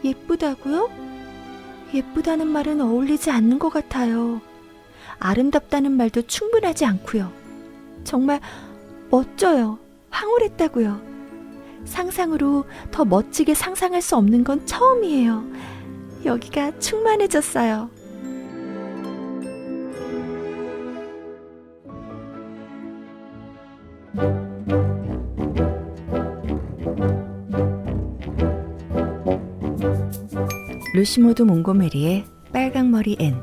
예쁘다고요? 예쁘다는 말은 어울리지 않는 것 같아요. 아름답다는 말도 충분하지 않고요. 정말 멋져요. 황홀했다고요. 상상으로 더 멋지게 상상할 수 없는 건 처음이에요. 여기가 충만해졌어요. 루시모드 몽고메리의 빨강머리 앤.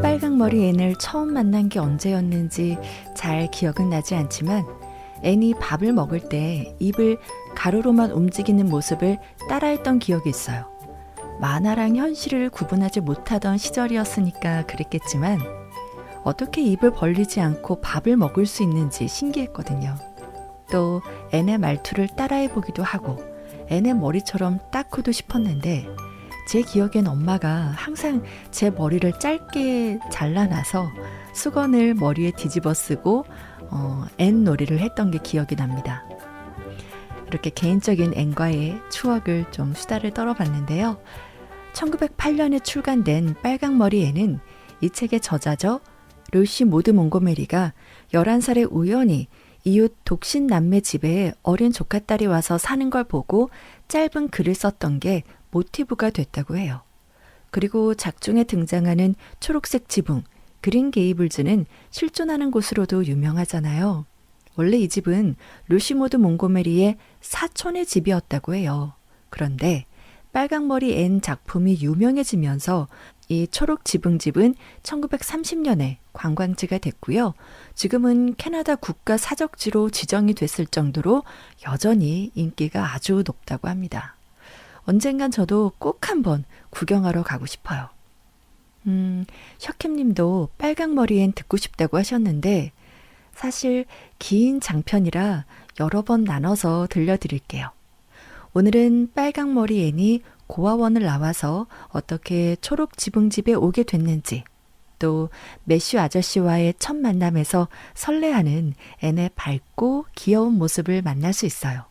빨강머리 앤을 처음 만난 게 언제였는지 잘 기억은 나지 않지만 앤이 밥을 먹을 때 입을 가로로만 움직이는 모습을 따라했던 기억이 있어요. 만화랑 현실을 구분하지 못하던 시절이었으니까 그랬겠지만 어떻게 입을 벌리지 않고 밥을 먹을 수 있는지 신기했거든요. 또 앤의 말투를 따라해보기도 하고 앤의 머리처럼 닦고도 싶었는데 제 기억엔 엄마가 항상 제 머리를 짧게 잘라놔서 수건을 머리에 뒤집어 쓰고 앤 놀이를 했던 게 기억이 납니다. 이렇게 개인적인 앤과의 추억을 좀 수다를 떨어봤는데요. 1908년에 출간된 빨강머리 앤은 이 책의 저자죠. 루시 모드 몽고메리가 11살에 우연히 이웃 독신 남매 집에 어린 조카딸이 와서 사는 걸 보고 짧은 글을 썼던 게 모티브가 됐다고 해요. 그리고 작중에 등장하는 초록색 지붕, 그린 게이블즈는 실존하는 곳으로도 유명하잖아요. 원래 이 집은 루시모드 몽고메리의 사촌의 집이었다고 해요. 그런데 빨강머리 앤 작품이 유명해지면서 이 초록 지붕집은 1930년에 관광지가 됐고요. 지금은 캐나다 국가 사적지로 지정이 됐을 정도로 여전히 인기가 아주 높다고 합니다. 언젠간 저도 꼭 한번 구경하러 가고 싶어요. 셔캠님도 빨강머리엔 듣고 싶다고 하셨는데 사실 긴 장편이라 여러 번 나눠서 들려드릴게요. 오늘은 빨강머리 앤이 고아원을 나와서 어떻게 초록 지붕집에 오게 됐는지, 또 매슈 아저씨와의 첫 만남에서 설레하는 앤의 밝고 귀여운 모습을 만날 수 있어요.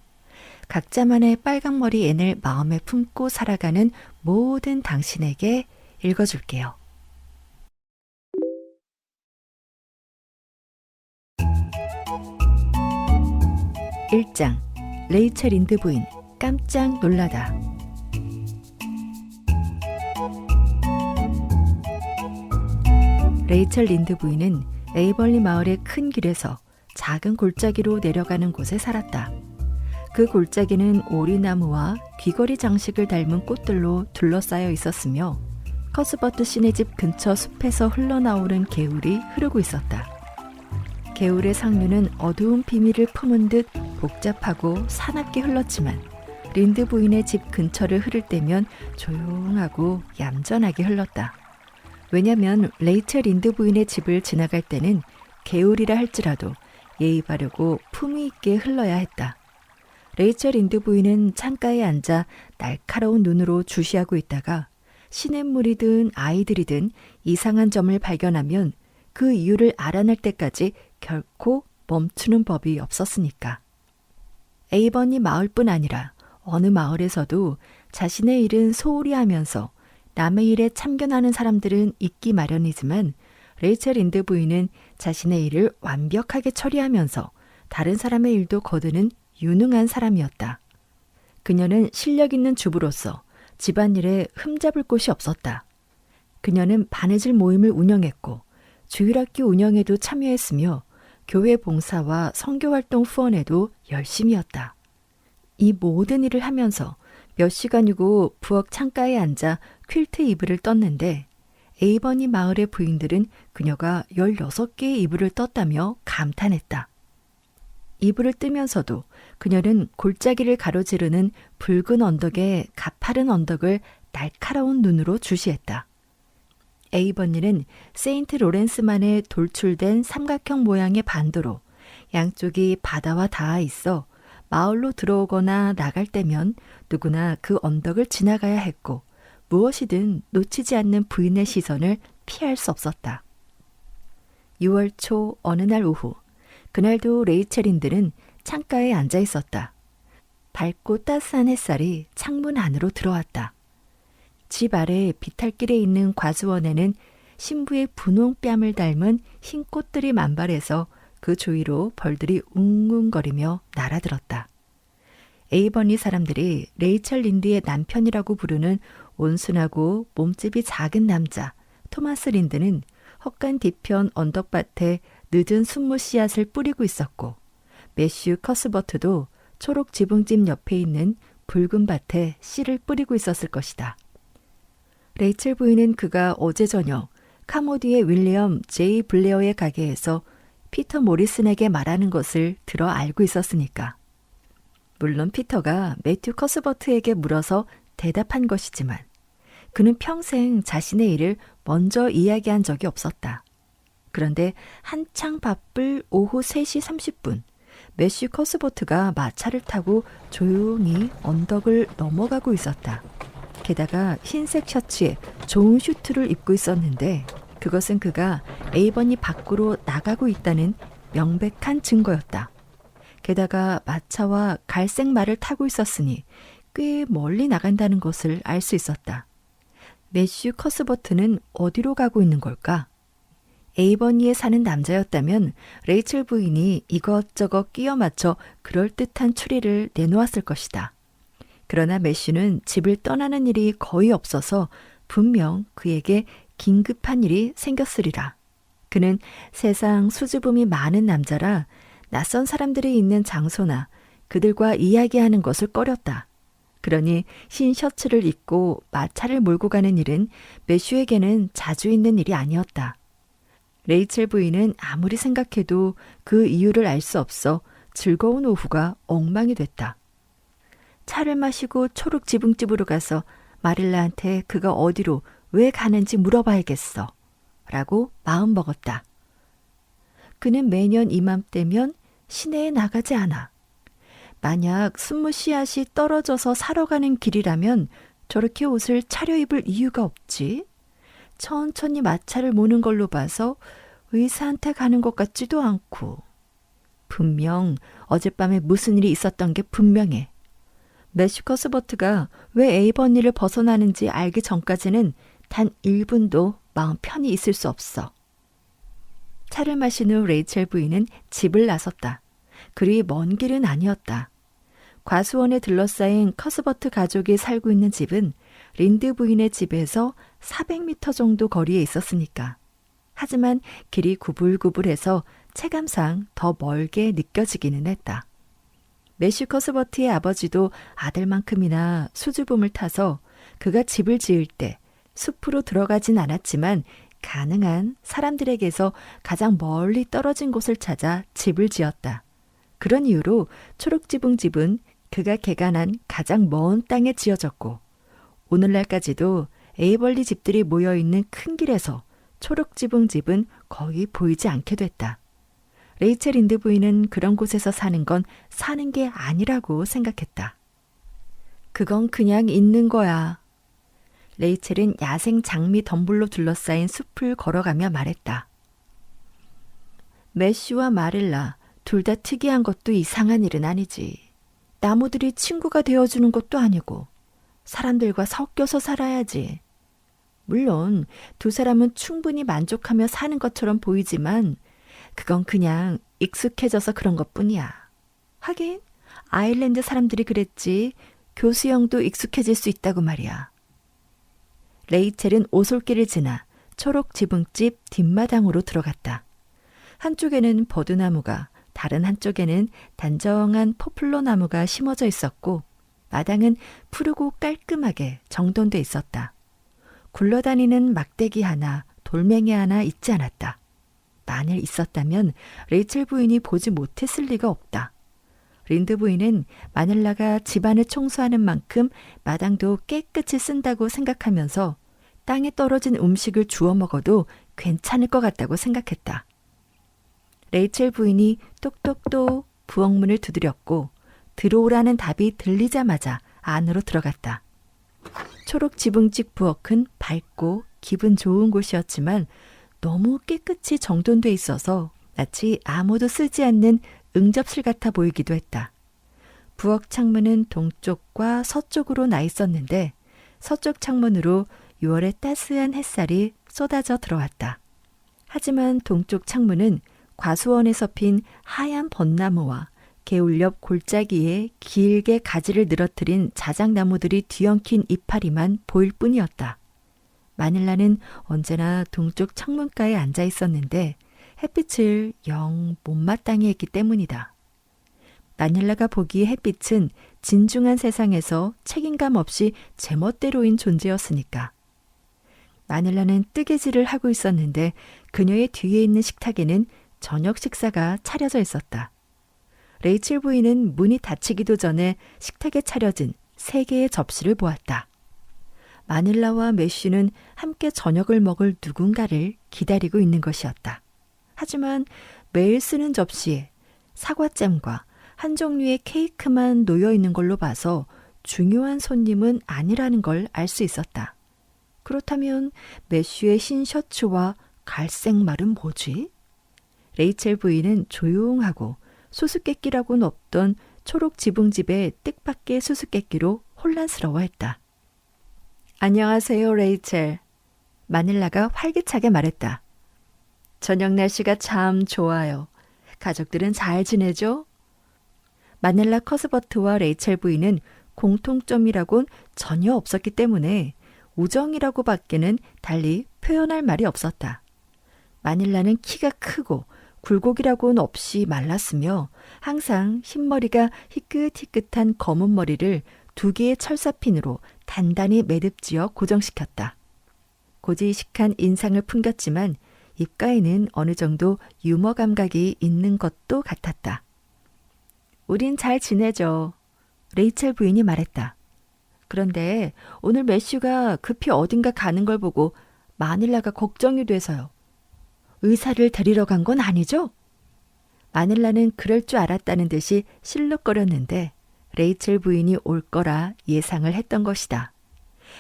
각자만의 빨강머리 앤을 마음에 품고 살아가는 모든 당신에게 읽어줄게요. 1장 레이첼 린드 부인 깜짝 놀라다. 레이첼 린드 부인은 에이벌리 마을의 큰 길에서 작은 골짜기로 내려가는 곳에 살았다. 그 골짜기는 오리나무와 귀걸이 장식을 닮은 꽃들로 둘러싸여 있었으며 커스버트 씨네 집 근처 숲에서 흘러나오는 개울이 흐르고 있었다. 개울의 상류는 어두운 비밀을 품은 듯 복잡하고 사납게 흘렀지만 린드 부인의 집 근처를 흐를 때면 조용하고 얌전하게 흘렀다. 왜냐면 레이첼 린드 부인의 집을 지나갈 때는 개울이라 할지라도 예의 바르고 품위 있게 흘러야 했다. 레이첼 린드 부인은 창가에 앉아 날카로운 눈으로 주시하고 있다가 시냇물이든 아이들이든 이상한 점을 발견하면 그 이유를 알아낼 때까지 결코 멈추는 법이 없었으니까. 에이버니 마을뿐 아니라 어느 마을에서도 자신의 일은 소홀히 하면서 남의 일에 참견하는 사람들은 있기 마련이지만 레이첼 린드 부인은 자신의 일을 완벽하게 처리하면서 다른 사람의 일도 거두는 유능한 사람이었다. 그녀는 실력 있는 주부로서 집안일에 흠잡을 곳이 없었다. 그녀는 바느질 모임을 운영했고 주일학교 운영에도 참여했으며 교회 봉사와 선교활동 후원에도 열심이었다. 이 모든 일을 하면서 몇 시간이고 부엌 창가에 앉아 퀼트 이불을 떴는데 에이버니 마을의 부인들은 그녀가 16개의 이불을 떴다며 감탄했다. 이불을 뜨면서도 그녀는 골짜기를 가로지르는 붉은 언덕에 가파른 언덕을 날카로운 눈으로 주시했다. 에이버니는 세인트 로렌스만의 돌출된 삼각형 모양의 반도로 양쪽이 바다와 닿아 있어 마을로 들어오거나 나갈 때면 누구나 그 언덕을 지나가야 했고 무엇이든 놓치지 않는 부인의 시선을 피할 수 없었다. 6월 초 어느 날 오후, 그날도 레이첼 린드는 창가에 앉아 있었다. 밝고 따스한 햇살이 창문 안으로 들어왔다. 집 아래 비탈길에 있는 과수원에는 신부의 분홍 뺨을 닮은 흰 꽃들이 만발해서 그 주위로 벌들이 웅웅거리며 날아들었다. 에이버니 사람들이 레이첼 린드의 남편이라고 부르는 온순하고 몸집이 작은 남자 토마스 린드는 헛간 뒤편 언덕밭에 늦은 순무 씨앗을 뿌리고 있었고, 매슈 커스버트도 초록 지붕집 옆에 있는 붉은 밭에 씨를 뿌리고 있었을 것이다. 레이첼 부인은 그가 어제 저녁 카모디의 윌리엄 제이 블레어의 가게에서 피터 모리슨에게 말하는 것을 들어 알고 있었으니까. 물론 피터가 매튜 커스버트에게 물어서 대답한 것이지만 그는 평생 자신의 일을 먼저 이야기한 적이 없었다. 그런데 한창 바쁠 오후 3시 30분 매슈 커스버트가 마차를 타고 조용히 언덕을 넘어가고 있었다. 게다가 흰색 셔츠에 좋은 슈트를 입고 있었는데 그것은 그가 에이번이 밖으로 나가고 있다는 명백한 증거였다. 게다가 마차와 갈색 말을 타고 있었으니 꽤 멀리 나간다는 것을 알 수 있었다. 매슈 커스버트는 어디로 가고 있는 걸까? 에이버니에 사는 남자였다면 레이첼 부인이 이것저것 끼워 맞춰 그럴듯한 추리를 내놓았을 것이다. 그러나 매슈는 집을 떠나는 일이 거의 없어서 분명 그에게 긴급한 일이 생겼으리라. 그는 세상 수줍음이 많은 남자라 낯선 사람들이 있는 장소나 그들과 이야기하는 것을 꺼렸다. 그러니 흰 셔츠를 입고 마차를 몰고 가는 일은 매슈에게는 자주 있는 일이 아니었다. 레이첼 부인은 아무리 생각해도 그 이유를 알 수 없어 즐거운 오후가 엉망이 됐다. 차를 마시고 초록 지붕집으로 가서 마릴라한테 그가 어디로 왜 가는지 물어봐야겠어 라고 마음먹었다. 그는 매년 이맘때면 시내에 나가지 않아. 만약 순무 씨앗이 떨어져서 사러 가는 길이라면 저렇게 옷을 차려입을 이유가 없지. 천천히 마차를 모는 걸로 봐서 의사한테 가는 것 같지도 않고. 분명 어젯밤에 무슨 일이 있었던 게 분명해. 매슈 커스버트가 왜 에이버니를 벗어나는지 알기 전까지는 단 1분도 마음 편히 있을 수 없어. 차를 마신 후 레이첼 부인은 집을 나섰다. 그리 먼 길은 아니었다. 과수원에 둘러싸인 커스버트 가족이 살고 있는 집은 린드 부인의 집에서 400m 정도 거리에 있었으니까. 하지만 길이 구불구불해서 체감상 더 멀게 느껴지기는 했다. 매슈 커스버트의 아버지도 아들만큼이나 수줍음을 타서 그가 집을 지을 때 숲으로 들어가진 않았지만 가능한 사람들에게서 가장 멀리 떨어진 곳을 찾아 집을 지었다. 그런 이유로 초록지붕집은 그가 개간한 가장 먼 땅에 지어졌고 오늘날까지도 에이벌리 집들이 모여있는 큰 길에서 초록지붕집은 거의 보이지 않게 됐다. 레이첼 린드 부인은 그런 곳에서 사는 건 사는 게 아니라고 생각했다. 그건 그냥 있는 거야. 레이첼은 야생 장미 덤불로 둘러싸인 숲을 걸어가며 말했다. 매슈와 마릴라 둘 다 특이한 것도 이상한 일은 아니지. 나무들이 친구가 되어주는 것도 아니고 사람들과 섞여서 살아야지. 물론 두 사람은 충분히 만족하며 사는 것처럼 보이지만 그건 그냥 익숙해져서 그런 것뿐이야. 하긴 아일랜드 사람들이 그랬지 교수형도 익숙해질 수 있다고 말이야. 레이첼은 오솔길을 지나 초록 지붕집 뒷마당으로 들어갔다. 한쪽에는 버드나무가 다른 한쪽에는 단정한 포플러 나무가 심어져 있었고 마당은 푸르고 깔끔하게 정돈돼 있었다. 굴러다니는 막대기 하나, 돌멩이 하나 있지 않았다. 만일 있었다면 레이첼 부인이 보지 못했을 리가 없다. 린드 부인은 마닐라가 집안을 청소하는 만큼 마당도 깨끗이 쓴다고 생각하면서 땅에 떨어진 음식을 주워 먹어도 괜찮을 것 같다고 생각했다. 레이첼 부인이 똑똑똑 부엌문을 두드렸고 들어오라는 답이 들리자마자 안으로 들어갔다. 초록 지붕집 부엌은 밝고 기분 좋은 곳이었지만 너무 깨끗이 정돈돼 있어서 마치 아무도 쓰지 않는 응접실 같아 보이기도 했다. 부엌 창문은 동쪽과 서쪽으로 나 있었는데 서쪽 창문으로 6월의 따스한 햇살이 쏟아져 들어왔다. 하지만 동쪽 창문은 과수원에서 핀 하얀 벚나무와 개울 옆 골짜기에 길게 가지를 늘어뜨린 자작나무들이 뒤엉킨 이파리만 보일 뿐이었다. 마닐라는 언제나 동쪽 창문가에 앉아 있었는데 햇빛을 영 못마땅해 했기 때문이다. 마닐라가 보기에 햇빛은 진중한 세상에서 책임감 없이 제멋대로인 존재였으니까. 마닐라는 뜨개질을 하고 있었는데 그녀의 뒤에 있는 식탁에는 저녁 식사가 차려져 있었다. 레이첼 부인은 문이 닫히기도 전에 식탁에 차려진 3개의 접시를 보았다. 마닐라와 매슈는 함께 저녁을 먹을 누군가를 기다리고 있는 것이었다. 하지만 매일 쓰는 접시에 사과잼과 한 종류의 케이크만 놓여 있는 걸로 봐서 중요한 손님은 아니라는 걸 알 수 있었다. 그렇다면 매슈의 흰 셔츠와 갈색 말은 뭐지? 레이첼 부인은 조용하고 수수께끼라고는 없던 초록 지붕집의 뜻밖의 수수께끼로 혼란스러워했다. 안녕하세요, 레이첼. 마닐라가 활기차게 말했다. 저녁 날씨가 참 좋아요. 가족들은 잘 지내죠? 마닐라 커스버트와 레이첼 부인은 공통점이라곤 전혀 없었기 때문에 우정이라고 밖에는 달리 표현할 말이 없었다. 마닐라는 키가 크고 굴곡이라고는 없이 말랐으며 항상 흰머리가 희끗희끗한 검은 머리를 2개의 철사핀으로 단단히 매듭지어 고정시켰다. 고지식한 인상을 풍겼지만 입가에는 어느 정도 유머 감각이 있는 것도 같았다. 우린 잘 지내죠. 레이첼 부인이 말했다. 그런데 오늘 매슈가 급히 어딘가 가는 걸 보고 마닐라가 걱정이 돼서요. 의사를 데리러 간 건 아니죠? 마닐라는 그럴 줄 알았다는 듯이 실룩거렸는데 레이첼 부인이 올 거라 예상을 했던 것이다.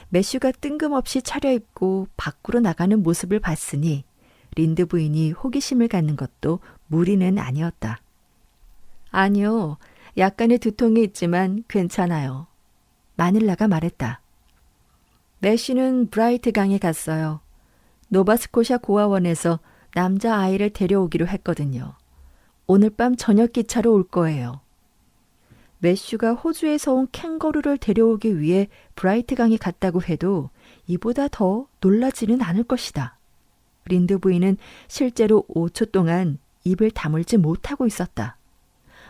매슈가 뜬금없이 차려입고 밖으로 나가는 모습을 봤으니 린드 부인이 호기심을 갖는 것도 무리는 아니었다. 아니요, 약간의 두통이 있지만 괜찮아요. 마닐라가 말했다. 매슈는 브라이트 강에 갔어요. 노바스코샤 고아원에서 남자 아이를 데려오기로 했거든요. 오늘 밤 저녁 기차로 올 거예요. 매슈가 호주에서 온 캥거루를 데려오기 위해 브라이트 강에 갔다고 해도 이보다 더 놀라지는 않을 것이다. 린드 부인은 실제로 5초 동안 입을 다물지 못하고 있었다.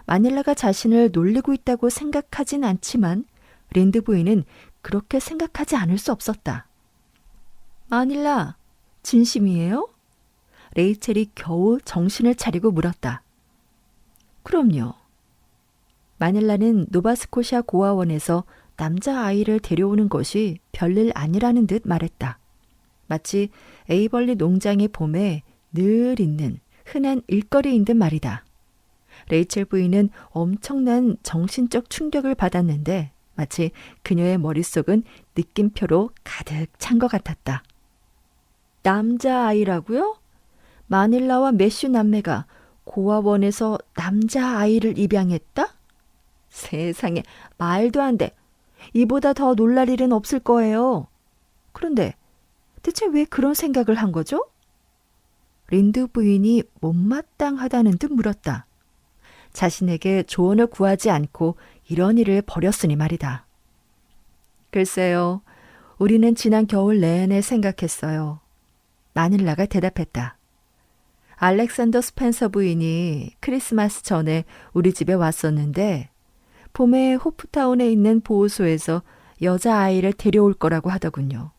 마닐라가 자신을 놀리고 있다고 생각하진 않지만 린드 부인은 그렇게 생각하지 않을 수 없었다. 마닐라, 진심이에요? 레이첼이 겨우 정신을 차리고 물었다. 그럼요. 마닐라는 노바스코샤 고아원에서 남자아이를 데려오는 것이 별일 아니라는 듯 말했다. 마치 에이벌리 농장의 봄에 늘 있는 흔한 일거리인 듯 말이다. 레이첼 부인은 엄청난 정신적 충격을 받았는데 마치 그녀의 머릿속은 느낌표로 가득 찬 것 같았다. 남자아이라고요? 마닐라와 매슈 남매가 고아원에서 남자아이를 입양했다? 세상에, 말도 안 돼. 이보다 더 놀랄 일은 없을 거예요. 그런데 대체 왜 그런 생각을 한 거죠? 린드 부인이 못마땅하다는 듯 물었다. 자신에게 조언을 구하지 않고 이런 일을 벌였으니 말이다. 글쎄요, 우리는 지난 겨울 내내 생각했어요. 마닐라가 대답했다. 알렉산더 스펜서 부인이 크리스마스 전에 우리 집에 왔었는데 봄에 호프타운에 있는 보호소에서 여자아이를 데려올 거라고 하더군요.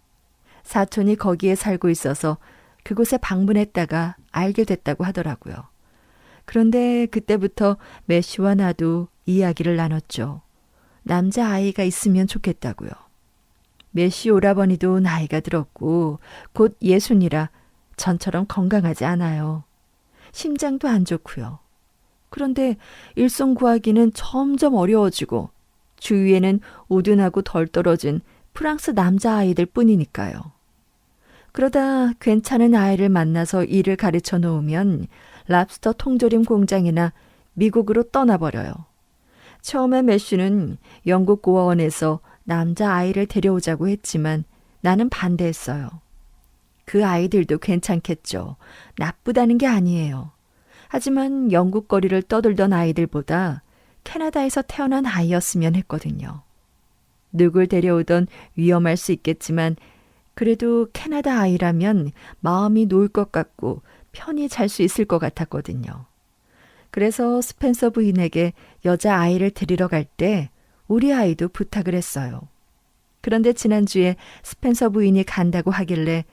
사촌이 거기에 살고 있어서 그곳에 방문했다가 알게 됐다고 하더라고요. 그런데 그때부터 매슈와 나도 이야기를 나눴죠. 남자아이가 있으면 좋겠다고요. 매슈 오라버니도 나이가 들었고 곧 60이라 전처럼 건강하지 않아요. 심장도 안 좋고요. 그런데 일손 구하기는 점점 어려워지고 주위에는 우둔하고 덜 떨어진 프랑스 남자아이들 뿐이니까요. 그러다 괜찮은 아이를 만나서 일을 가르쳐 놓으면 랍스터 통조림 공장이나 미국으로 떠나버려요. 처음에 매슈는 영국 고아원에서 남자아이를 데려오자고 했지만 나는 반대했어요. 그 아이들도 괜찮겠죠. 나쁘다는 게 아니에요. 하지만 영국 거리를 떠돌던 아이들보다 캐나다에서 태어난 아이였으면 했거든요. 누굴 데려오던 위험할 수 있겠지만 그래도 캐나다 아이라면 마음이 놓을 것 같고 편히 잘 수 있을 것 같았거든요. 그래서 스펜서 부인에게 여자아이를 데리러 갈 때 우리 아이도 부탁을 했어요. 그런데 지난주에 스펜서 부인이 간다고 하길래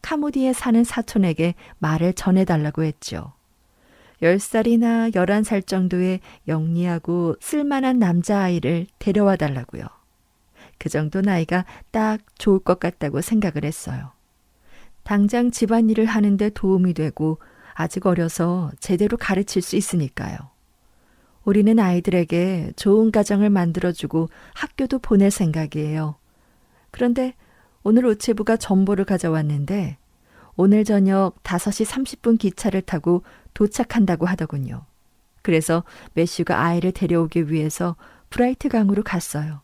카모디에 사는 사촌에게 말을 전해달라고 했죠. 10살이나 11살 정도의 영리하고 쓸만한 남자아이를 데려와 달라고요. 그 정도 나이가 딱 좋을 것 같다고 생각을 했어요. 당장 집안일을 하는데 도움이 되고 아직 어려서 제대로 가르칠 수 있으니까요. 우리는 아이들에게 좋은 가정을 만들어주고 학교도 보낼 생각이에요. 그런데 오늘 우체부가 정보를 가져왔는데 오늘 저녁 5시 30분 기차를 타고 도착한다고 하더군요. 그래서 매슈가 아이를 데려오기 위해서 브라이트 강으로 갔어요.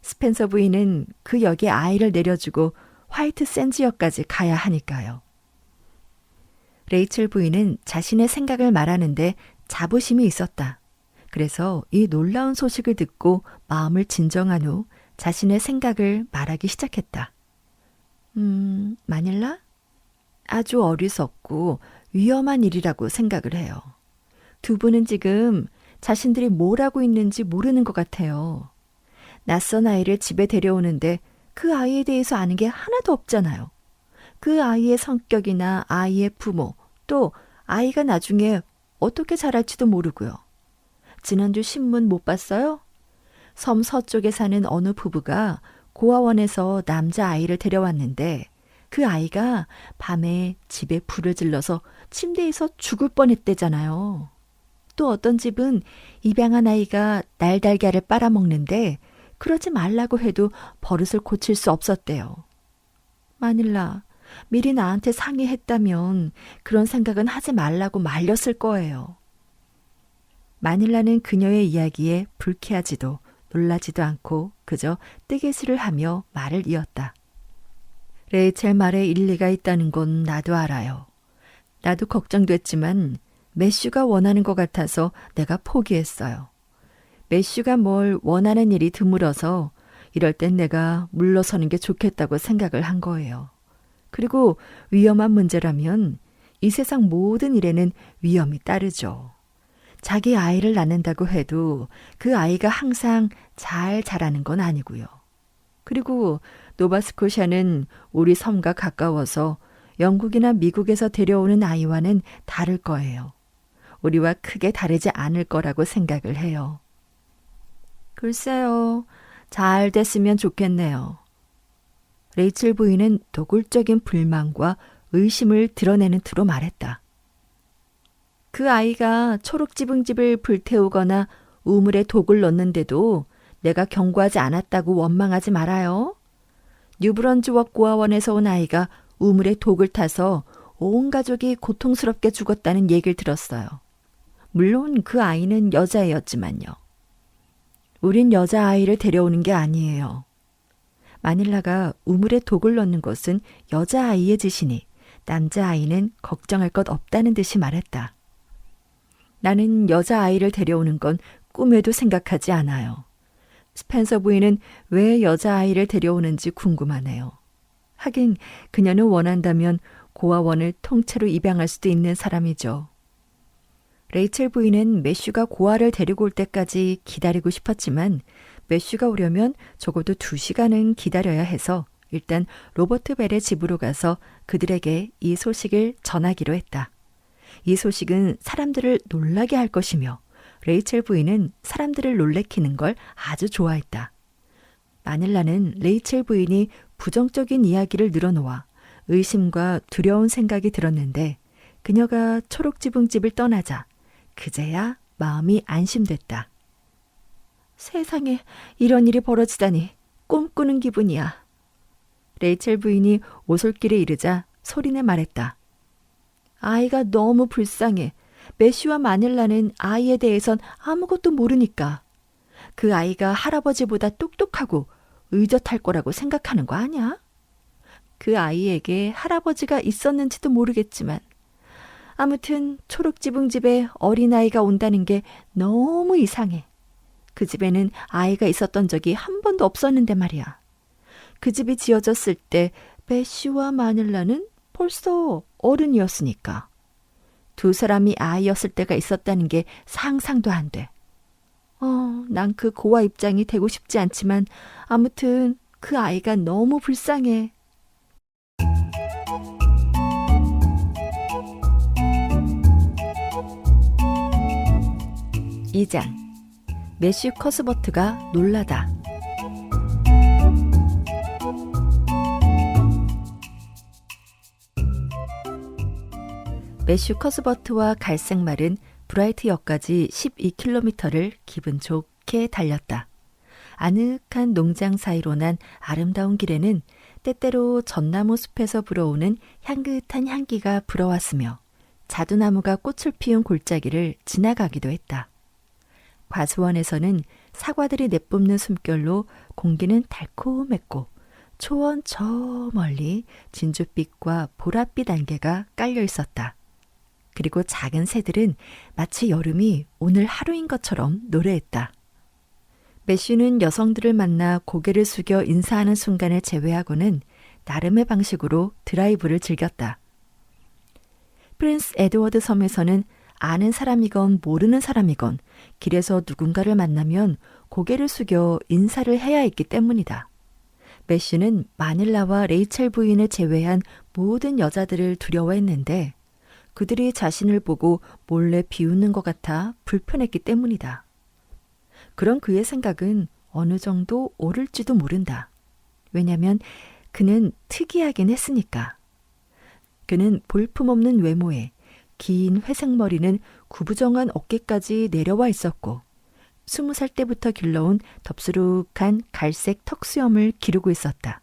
스펜서 부인은 그 역에 아이를 내려주고 화이트 샌즈역까지 가야 하니까요. 레이첼 부인은 자신의 생각을 말하는데 자부심이 있었다. 그래서 이 놀라운 소식을 듣고 마음을 진정한 후 자신의 생각을 말하기 시작했다. 마닐라? 아주 어리석고 위험한 일이라고 생각을 해요. 두 분은 지금 자신들이 뭘 하고 있는지 모르는 것 같아요. 낯선 아이를 집에 데려오는데 그 아이에 대해서 아는 게 하나도 없잖아요. 그 아이의 성격이나 아이의 부모, 또 아이가 나중에 어떻게 자랄지도 모르고요. 지난주 신문 못 봤어요? 섬 서쪽에 사는 어느 부부가 고아원에서 남자아이를 데려왔는데 그 아이가 밤에 집에 불을 질러서 침대에서 죽을 뻔했대잖아요. 또 어떤 집은 입양한 아이가 날달걀을 빨아먹는데 그러지 말라고 해도 버릇을 고칠 수 없었대요. 마닐라, 미리 나한테 상의했다면 그런 생각은 하지 말라고 말렸을 거예요. 마닐라는 그녀의 이야기에 불쾌하지도 놀라지도 않고 그저 뜨개질을 하며 말을 이었다. 레이첼 말에 일리가 있다는 건 나도 알아요. 나도 걱정됐지만 매슈가 원하는 것 같아서 내가 포기했어요. 매슈가 뭘 원하는 일이 드물어서 이럴 땐 내가 물러서는 게 좋겠다고 생각을 한 거예요. 그리고 위험한 문제라면 이 세상 모든 일에는 위험이 따르죠. 자기 아이를 낳는다고 해도 그 아이가 항상 잘 자라는 건 아니고요. 그리고 노바스코샤는 우리 섬과 가까워서 영국이나 미국에서 데려오는 아이와는 다를 거예요. 우리와 크게 다르지 않을 거라고 생각을 해요. 글쎄요, 잘 됐으면 좋겠네요. 레이첼 부인은 도굴적인 불만과 의심을 드러내는 투로 말했다. 그 아이가 초록지붕집을 불태우거나 우물에 독을 넣는데도 내가 경고하지 않았다고 원망하지 말아요. 뉴브런즈웍 고아원에서 온 아이가 우물에 독을 타서 온 가족이 고통스럽게 죽었다는 얘기를 들었어요. 물론 그 아이는 여자애였지만요. 우린 여자아이를 데려오는 게 아니에요. 마닐라가 우물에 독을 넣는 것은 여자아이의 짓이니 남자아이는 걱정할 것 없다는 듯이 말했다. 나는 여자아이를 데려오는 건 꿈에도 생각하지 않아요. 스펜서 부인은 왜 여자아이를 데려오는지 궁금하네요. 하긴 그녀는 원한다면 고아원을 통째로 입양할 수도 있는 사람이죠. 레이첼 부인은 매슈가 고아를 데리고 올 때까지 기다리고 싶었지만 매슈가 오려면 적어도 2시간은 기다려야 해서 일단 로버트 벨의 집으로 가서 그들에게 이 소식을 전하기로 했다. 이 소식은 사람들을 놀라게 할 것이며 레이첼 부인은 사람들을 놀래키는 걸 아주 좋아했다. 마닐라는 레이첼 부인이 부정적인 이야기를 늘어놓아 의심과 두려운 생각이 들었는데 그녀가 초록지붕집을 떠나자 그제야 마음이 안심됐다. 세상에 이런 일이 벌어지다니 꿈꾸는 기분이야. 레이첼 부인이 오솔길에 이르자 소리내 말했다. 아이가 너무 불쌍해. 매슈와 마닐라는 아이에 대해선 아무것도 모르니까 그 아이가 할아버지보다 똑똑하고 의젓할 거라고 생각하는 거 아니야? 그 아이에게 할아버지가 있었는지도 모르겠지만 아무튼 초록지붕집에 어린아이가 온다는 게 너무 이상해. 그 집에는 아이가 있었던 적이 한 번도 없었는데 말이야. 그 집이 지어졌을 때 매슈와 마닐라는 벌써 어른이었으니까. 두 사람이 아이였을 때가 있었다는 게 상상도 안 돼. 난 그 고아 입장이 되고 싶지 않지만 아무튼 그 아이가 너무 불쌍해. 2장. 매슈 커스버트가 놀라다. 매슈 커스버트와 갈색말은 브라이트역까지 12km를 기분 좋게 달렸다. 아늑한 농장 사이로 난 아름다운 길에는 때때로 전나무 숲에서 불어오는 향긋한 향기가 불어왔으며 자두나무가 꽃을 피운 골짜기를 지나가기도 했다. 과수원에서는 사과들이 내뿜는 숨결로 공기는 달콤했고 초원 저 멀리 진주빛과 보랏빛 안개가 깔려 있었다. 그리고 작은 새들은 마치 여름이 오늘 하루인 것처럼 노래했다. 매슈는 여성들을 만나 고개를 숙여 인사하는 순간을 제외하고는 나름의 방식으로 드라이브를 즐겼다. 프린스 에드워드 섬에서는 아는 사람이건 모르는 사람이건 길에서 누군가를 만나면 고개를 숙여 인사를 해야 했기 때문이다. 매슈는 마닐라와 레이첼 부인을 제외한 모든 여자들을 두려워했는데 그들이 자신을 보고 몰래 비웃는 것 같아 불편했기 때문이다. 그런 그의 생각은 어느 정도 옳을지도 모른다. 왜냐하면 그는 특이하긴 했으니까. 그는 볼품없는 외모에 긴 회색 머리는 구부정한 어깨까지 내려와 있었고 20살 때부터 길러온 덥수룩한 갈색 턱수염을 기르고 있었다.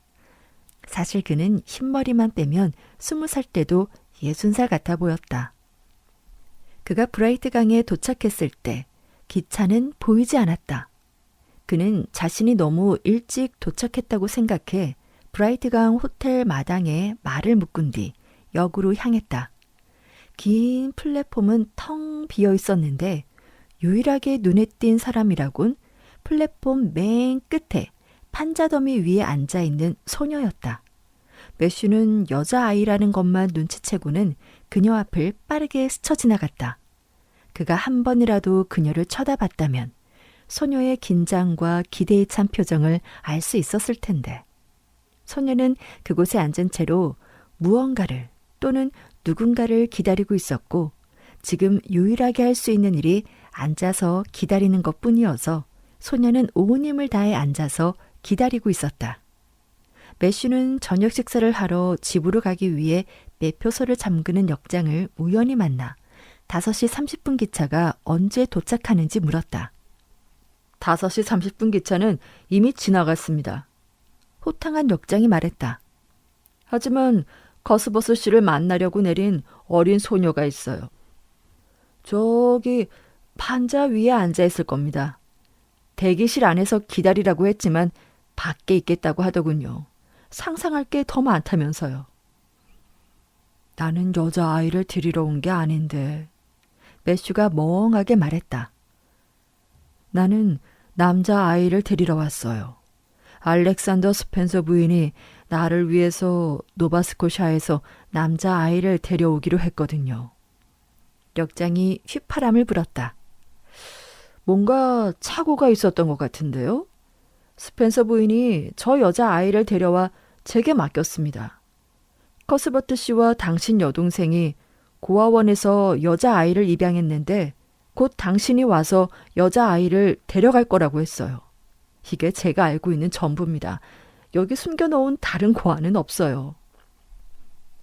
사실 그는 흰머리만 빼면 20살 때도 60살 같아 보였다. 그가 브라이트 강에 도착했을 때 기차는 보이지 않았다. 그는 자신이 너무 일찍 도착했다고 생각해 브라이트 강 호텔 마당에 말을 묶은 뒤 역으로 향했다. 긴 플랫폼은 텅 비어 있었는데 유일하게 눈에 띈 사람이라곤 플랫폼 맨 끝에 판자더미 위에 앉아있는 소녀였다. 매슈는 여자아이라는 것만 눈치채고는 그녀 앞을 빠르게 스쳐 지나갔다. 그가 한 번이라도 그녀를 쳐다봤다면 소녀의 긴장과 기대에 찬 표정을 알 수 있었을 텐데. 소녀는 그곳에 앉은 채로 무언가를 또는 누군가를 기다리고 있었고 지금 유일하게 할 수 있는 일이 앉아서 기다리는 것뿐이어서 소녀는 온 힘을 다해 앉아서 기다리고 있었다. 매슈는 저녁 식사를 하러 집으로 가기 위해 매표소를 잠그는 역장을 우연히 만나 5시 30분 기차가 언제 도착하는지 물었다. 5시 30분 기차는 이미 지나갔습니다. 호탕한 역장이 말했다. 하지만 거스버스 씨를 만나려고 내린 어린 소녀가 있어요. 저기 판자 위에 앉아 있을 겁니다. 대기실 안에서 기다리라고 했지만 밖에 있겠다고 하더군요. 상상할 게 더 많다면서요. 나는 여자아이를 데리러 온 게 아닌데. 매슈가 멍하게 말했다. 나는 남자아이를 데리러 왔어요. 알렉산더 스펜서 부인이 나를 위해서 노바스코샤에서 남자아이를 데려오기로 했거든요. 역장이 휘파람을 불었다. 뭔가 착오가 있었던 것 같은데요. 스펜서 부인이 저 여자아이를 데려와 제게 맡겼습니다. 커스버트 씨와 당신 여동생이 고아원에서 여자아이를 입양했는데 곧 당신이 와서 여자아이를 데려갈 거라고 했어요. 이게 제가 알고 있는 전부입니다. 여기 숨겨놓은 다른 고아는 없어요.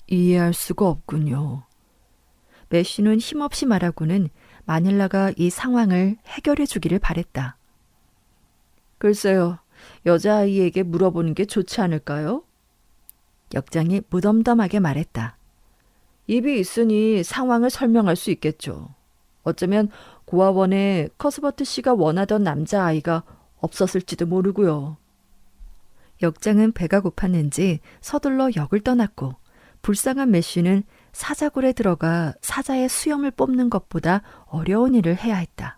이해할 수가 없군요. 매슈는 힘없이 말하고는 마닐라가 이 상황을 해결해 주기를 바랬다. 글쎄요. 여자아이에게 물어보는 게 좋지 않을까요? 역장이 무덤덤하게 말했다. 입이 있으니 상황을 설명할 수 있겠죠. 어쩌면 고아원에 커스버트 씨가 원하던 남자아이가 없었을지도 모르고요. 역장은 배가 고팠는지 서둘러 역을 떠났고 불쌍한 매쉬는 사자굴에 들어가 사자의 수염을 뽑는 것보다 어려운 일을 해야 했다.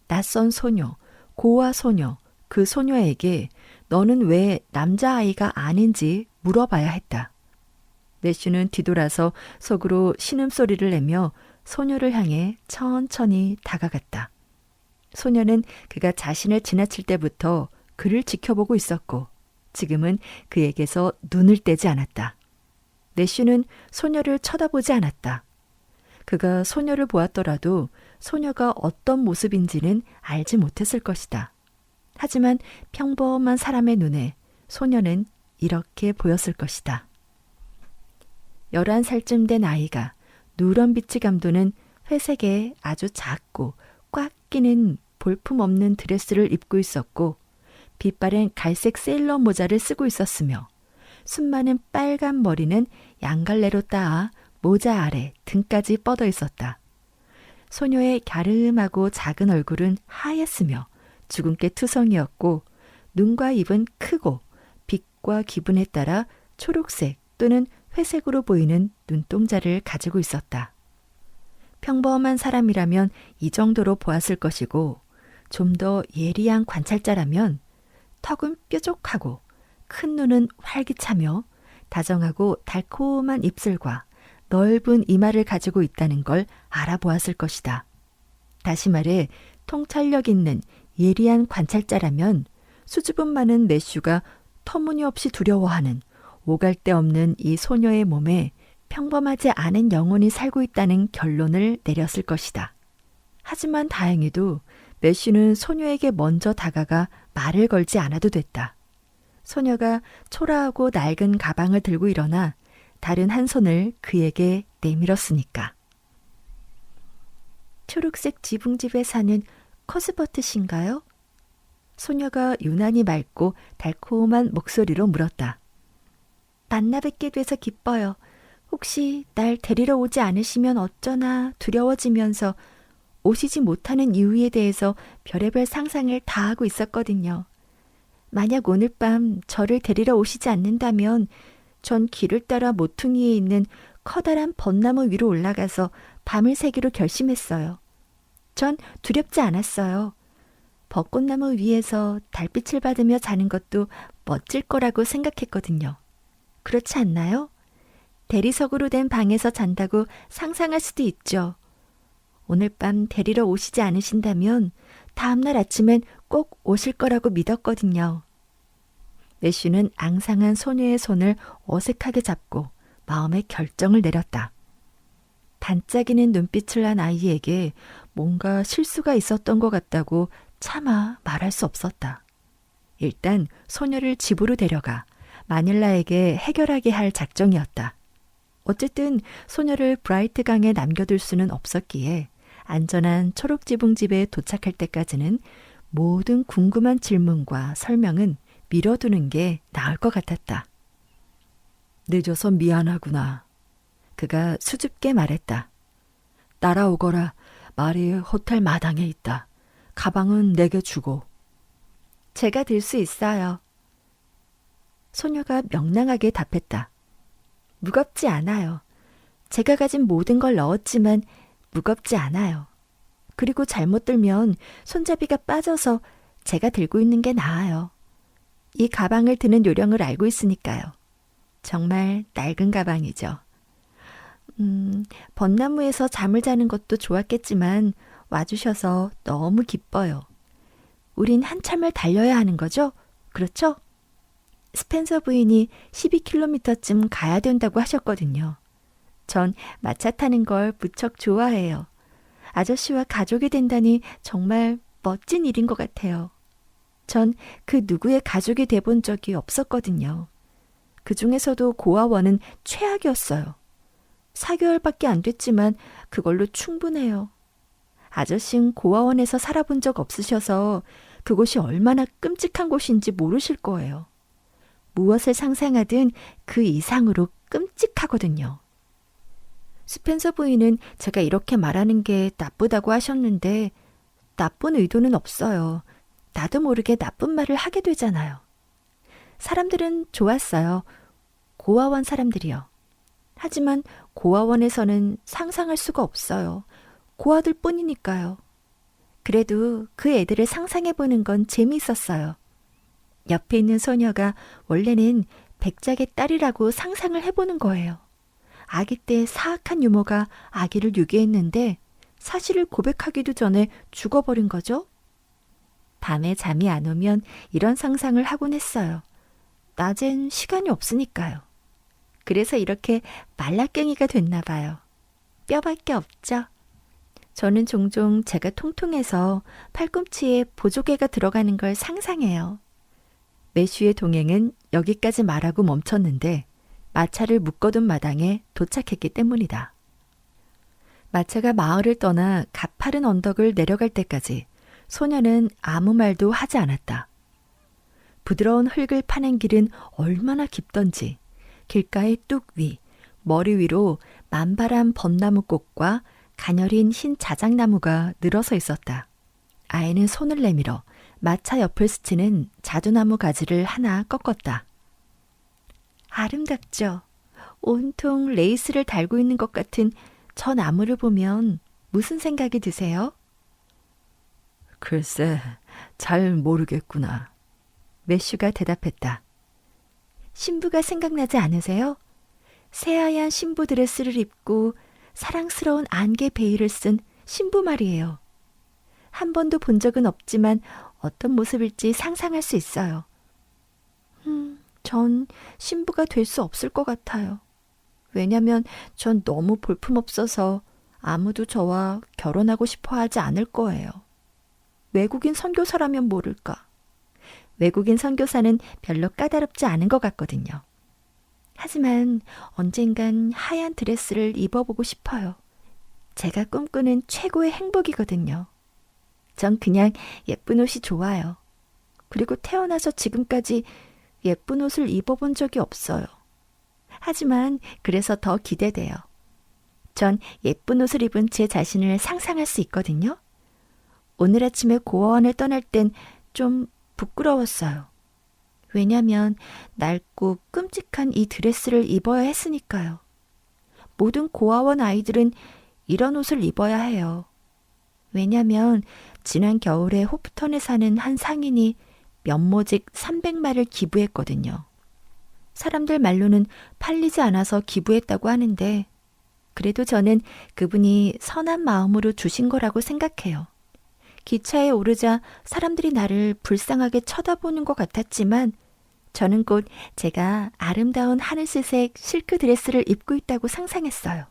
낯선 소녀, 고아 소녀, 그 소녀에게 너는 왜 남자아이가 아닌지 물어봐야 했다. 매쉬는 뒤돌아서 속으로 신음소리를 내며 소녀를 향해 천천히 다가갔다. 소녀는 그가 자신을 지나칠 때부터 그를 지켜보고 있었고 지금은 그에게서 눈을 떼지 않았다. 매쉬는 소녀를 쳐다보지 않았다. 그가 소녀를 보았더라도 소녀가 어떤 모습인지는 알지 못했을 것이다. 하지만 평범한 사람의 눈에 소녀는 이렇게 보였을 것이다. 11살쯤 된 아이가 누런빛이 감도는 회색의 아주 작고 꽉 끼는 볼품없는 드레스를 입고 있었고 빛바랜 갈색 세일러 모자를 쓰고 있었으며 순많은 빨간 머리는 양갈래로 따아 모자 아래 등까지 뻗어 있었다. 소녀의 갸름하고 작은 얼굴은 하얗으며 주근깨 투성이었고 눈과 입은 크고 빛과 기분에 따라 초록색 또는 회색으로 보이는 눈동자를 가지고 있었다. 평범한 사람이라면 이 정도로 보았을 것이고 좀 더 예리한 관찰자라면 턱은 뾰족하고 큰 눈은 활기차며 다정하고 달콤한 입술과 넓은 이마를 가지고 있다는 걸 알아보았을 것이다. 다시 말해 통찰력 있는 예리한 관찰자라면 수줍음 많은 매슈가 터무니없이 두려워하는 오갈 데 없는 이 소녀의 몸에 평범하지 않은 영혼이 살고 있다는 결론을 내렸을 것이다. 하지만 다행히도 매슈는 소녀에게 먼저 다가가 말을 걸지 않아도 됐다. 소녀가 초라하고 낡은 가방을 들고 일어나 다른 한 손을 그에게 내밀었으니까. 초록색 지붕집에 사는 커스버트신가요? 소녀가 유난히 맑고 달콤한 목소리로 물었다. 만나 뵙게 돼서 기뻐요. 혹시 날 데리러 오지 않으시면 어쩌나 두려워지면서 오시지 못하는 이유에 대해서 별의별 상상을 다 하고 있었거든요. 만약 오늘 밤 저를 데리러 오시지 않는다면 전 길을 따라 모퉁이에 있는 커다란 벚나무 위로 올라가서 밤을 새기로 결심했어요. 전 두렵지 않았어요. 벚꽃나무 위에서 달빛을 받으며 자는 것도 멋질 거라고 생각했거든요. 그렇지 않나요? 대리석으로 된 방에서 잔다고 상상할 수도 있죠. 오늘 밤 데리러 오시지 않으신다면 다음날 아침엔 꼭 오실 거라고 믿었거든요. 매슈는 앙상한 소녀의 손을 어색하게 잡고 마음의 결정을 내렸다. 반짝이는 눈빛을 한 아이에게 뭔가 실수가 있었던 것 같다고 차마 말할 수 없었다. 일단 소녀를 집으로 데려가 마닐라에게 해결하게 할 작정이었다. 어쨌든 소녀를 브라이트 강에 남겨둘 수는 없었기에 안전한 초록지붕집에 도착할 때까지는 모든 궁금한 질문과 설명은 미뤄두는 게 나을 것 같았다. 늦어서 미안하구나. 그가 수줍게 말했다. 따라오거라. 말이 호텔 마당에 있다. 가방은 내게 주고. 제가 들 수 있어요. 소녀가 명랑하게 답했다. 무겁지 않아요. 제가 가진 모든 걸 넣었지만 무겁지 않아요. 그리고 잘못 들면 손잡이가 빠져서 제가 들고 있는 게 나아요. 이 가방을 드는 요령을 알고 있으니까요. 정말 낡은 가방이죠. 벚나무에서 잠을 자는 것도 좋았겠지만 와주셔서 너무 기뻐요. 우린 한참을 달려야 하는 거죠? 그렇죠? 스펜서 부인이 12km쯤 가야 된다고 하셨거든요. 전 마차 타는 걸 무척 좋아해요. 아저씨와 가족이 된다니 정말 멋진 일인 것 같아요. 전 그 누구의 가족이 돼본 적이 없었거든요. 그 중에서도 고아원은 최악이었어요. 4개월밖에 안 됐지만 그걸로 충분해요. 아저씨는 고아원에서 살아본 적 없으셔서 그곳이 얼마나 끔찍한 곳인지 모르실 거예요. 무엇을 상상하든 그 이상으로 끔찍하거든요. 스펜서 부인은 제가 이렇게 말하는 게 나쁘다고 하셨는데 나쁜 의도는 없어요. 나도 모르게 나쁜 말을 하게 되잖아요. 사람들은 좋았어요. 고아원 사람들이요. 하지만 고아원에서는 상상할 수가 없어요. 고아들 뿐이니까요. 그래도 그 애들을 상상해보는 건 재미있었어요. 옆에 있는 소녀가 원래는 백작의 딸이라고 상상을 해보는 거예요. 아기 때 사악한 유모가 아기를 유기했는데 사실을 고백하기도 전에 죽어버린 거죠. 밤에 잠이 안 오면 이런 상상을 하곤 했어요. 낮엔 시간이 없으니까요. 그래서 이렇게 말라깽이가 됐나 봐요. 뼈밖에 없죠. 저는 종종 제가 통통해서 팔꿈치에 보조개가 들어가는 걸 상상해요. 매슈의 동행은 여기까지 말하고 멈췄는데 마차를 묶어둔 마당에 도착했기 때문이다. 마차가 마을을 떠나 가파른 언덕을 내려갈 때까지 소녀는 아무 말도 하지 않았다. 부드러운 흙을 파낸 길은 얼마나 깊던지 길가의 뚝 위, 머리 위로 만발한 벚나무 꽃과 가녀린 흰 자작나무가 늘어서 있었다. 아이는 손을 내밀어 마차 옆을 스치는 자두나무 가지를 하나 꺾었다. 아름답죠? 온통 레이스를 달고 있는 것 같은 저 나무를 보면 무슨 생각이 드세요? 글쎄, 잘 모르겠구나. 매슈가 대답했다. 신부가 생각나지 않으세요? 새하얀 신부 드레스를 입고 사랑스러운 안개 베일을 쓴 신부 말이에요. 한 번도 본 적은 없지만 어떤 모습일지 상상할 수 있어요. 전 신부가 될 수 없을 것 같아요. 왜냐면 전 너무 볼품없어서 아무도 저와 결혼하고 싶어 하지 않을 거예요. 외국인 선교사라면 모를까. 외국인 선교사는 별로 까다롭지 않은 것 같거든요. 하지만 언젠간 하얀 드레스를 입어보고 싶어요. 제가 꿈꾸는 최고의 행복이거든요. 전 그냥 예쁜 옷이 좋아요. 그리고 태어나서 지금까지 예쁜 옷을 입어본 적이 없어요. 하지만 그래서 더 기대돼요. 전 예쁜 옷을 입은 제 자신을 상상할 수 있거든요. 오늘 아침에 고아원을 떠날 땐 좀 부끄러웠어요. 왜냐면 낡고 끔찍한 이 드레스를 입어야 했으니까요. 모든 고아원 아이들은 이런 옷을 입어야 해요. 왜냐면 지난 겨울에 호프턴에 사는 한 상인이 면모직 300마를 기부했거든요. 사람들 말로는 팔리지 않아서 기부했다고 하는데 그래도 저는 그분이 선한 마음으로 주신 거라고 생각해요. 기차에 오르자 사람들이 나를 불쌍하게 쳐다보는 것 같았지만 저는 곧 제가 아름다운 하늘색 실크 드레스를 입고 있다고 상상했어요.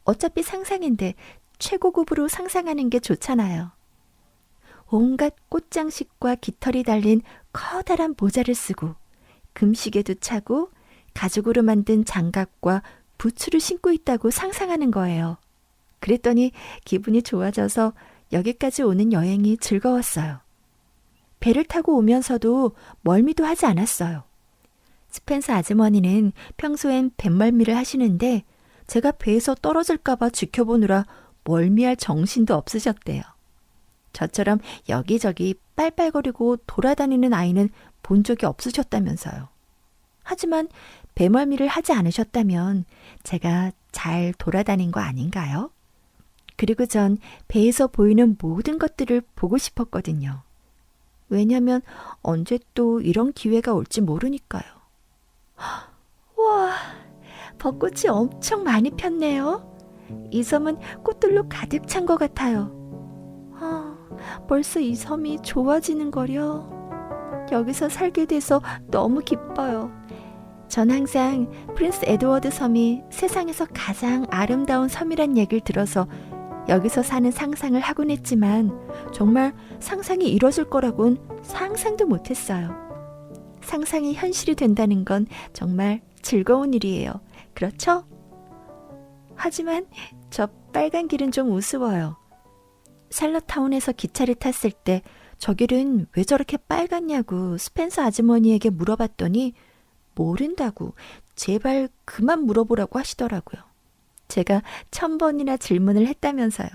어차피 상상인데 최고급으로 상상하는 게 좋잖아요. 온갖 꽃장식과 깃털이 달린 커다란 모자를 쓰고 금시계도 차고 가죽으로 만든 장갑과 부츠를 신고 있다고 상상하는 거예요. 그랬더니 기분이 좋아져서 여기까지 오는 여행이 즐거웠어요. 배를 타고 오면서도 멀미도 하지 않았어요. 스펜서 아주머니는 평소엔 뱃멀미를 하시는데 제가 배에서 떨어질까봐 지켜보느라 멀미할 정신도 없으셨대요. 저처럼 여기저기 빨빨거리고 돌아다니는 아이는 본 적이 없으셨다면서요. 하지만 배멀미를 하지 않으셨다면 제가 잘 돌아다닌 거 아닌가요? 그리고 전 배에서 보이는 모든 것들을 보고 싶었거든요. 왜냐면 언제 또 이런 기회가 올지 모르니까요. 와, 벚꽃이 엄청 많이 폈네요. 이 섬은 꽃들로 가득 찬 것 같아요. 벌써 이 섬이 좋아지는 거려. 여기서 살게 돼서 너무 기뻐요. 전 항상 프린스 에드워드 섬이 세상에서 가장 아름다운 섬이란 얘기를 들어서 여기서 사는 상상을 하곤 했지만 정말 상상이 이뤄질 거라곤 상상도 못했어요. 상상이 현실이 된다는 건 정말 즐거운 일이에요. 그렇죠? 하지만 저 빨간 길은 좀 우스워요. 샬럿타운에서 기차를 탔을 때 저 길은 왜 저렇게 빨갛냐고 스펜서 아주머니에게 물어봤더니 모른다고 제발 그만 물어보라고 하시더라고요. 제가 1000번이나 질문을 했다면서요.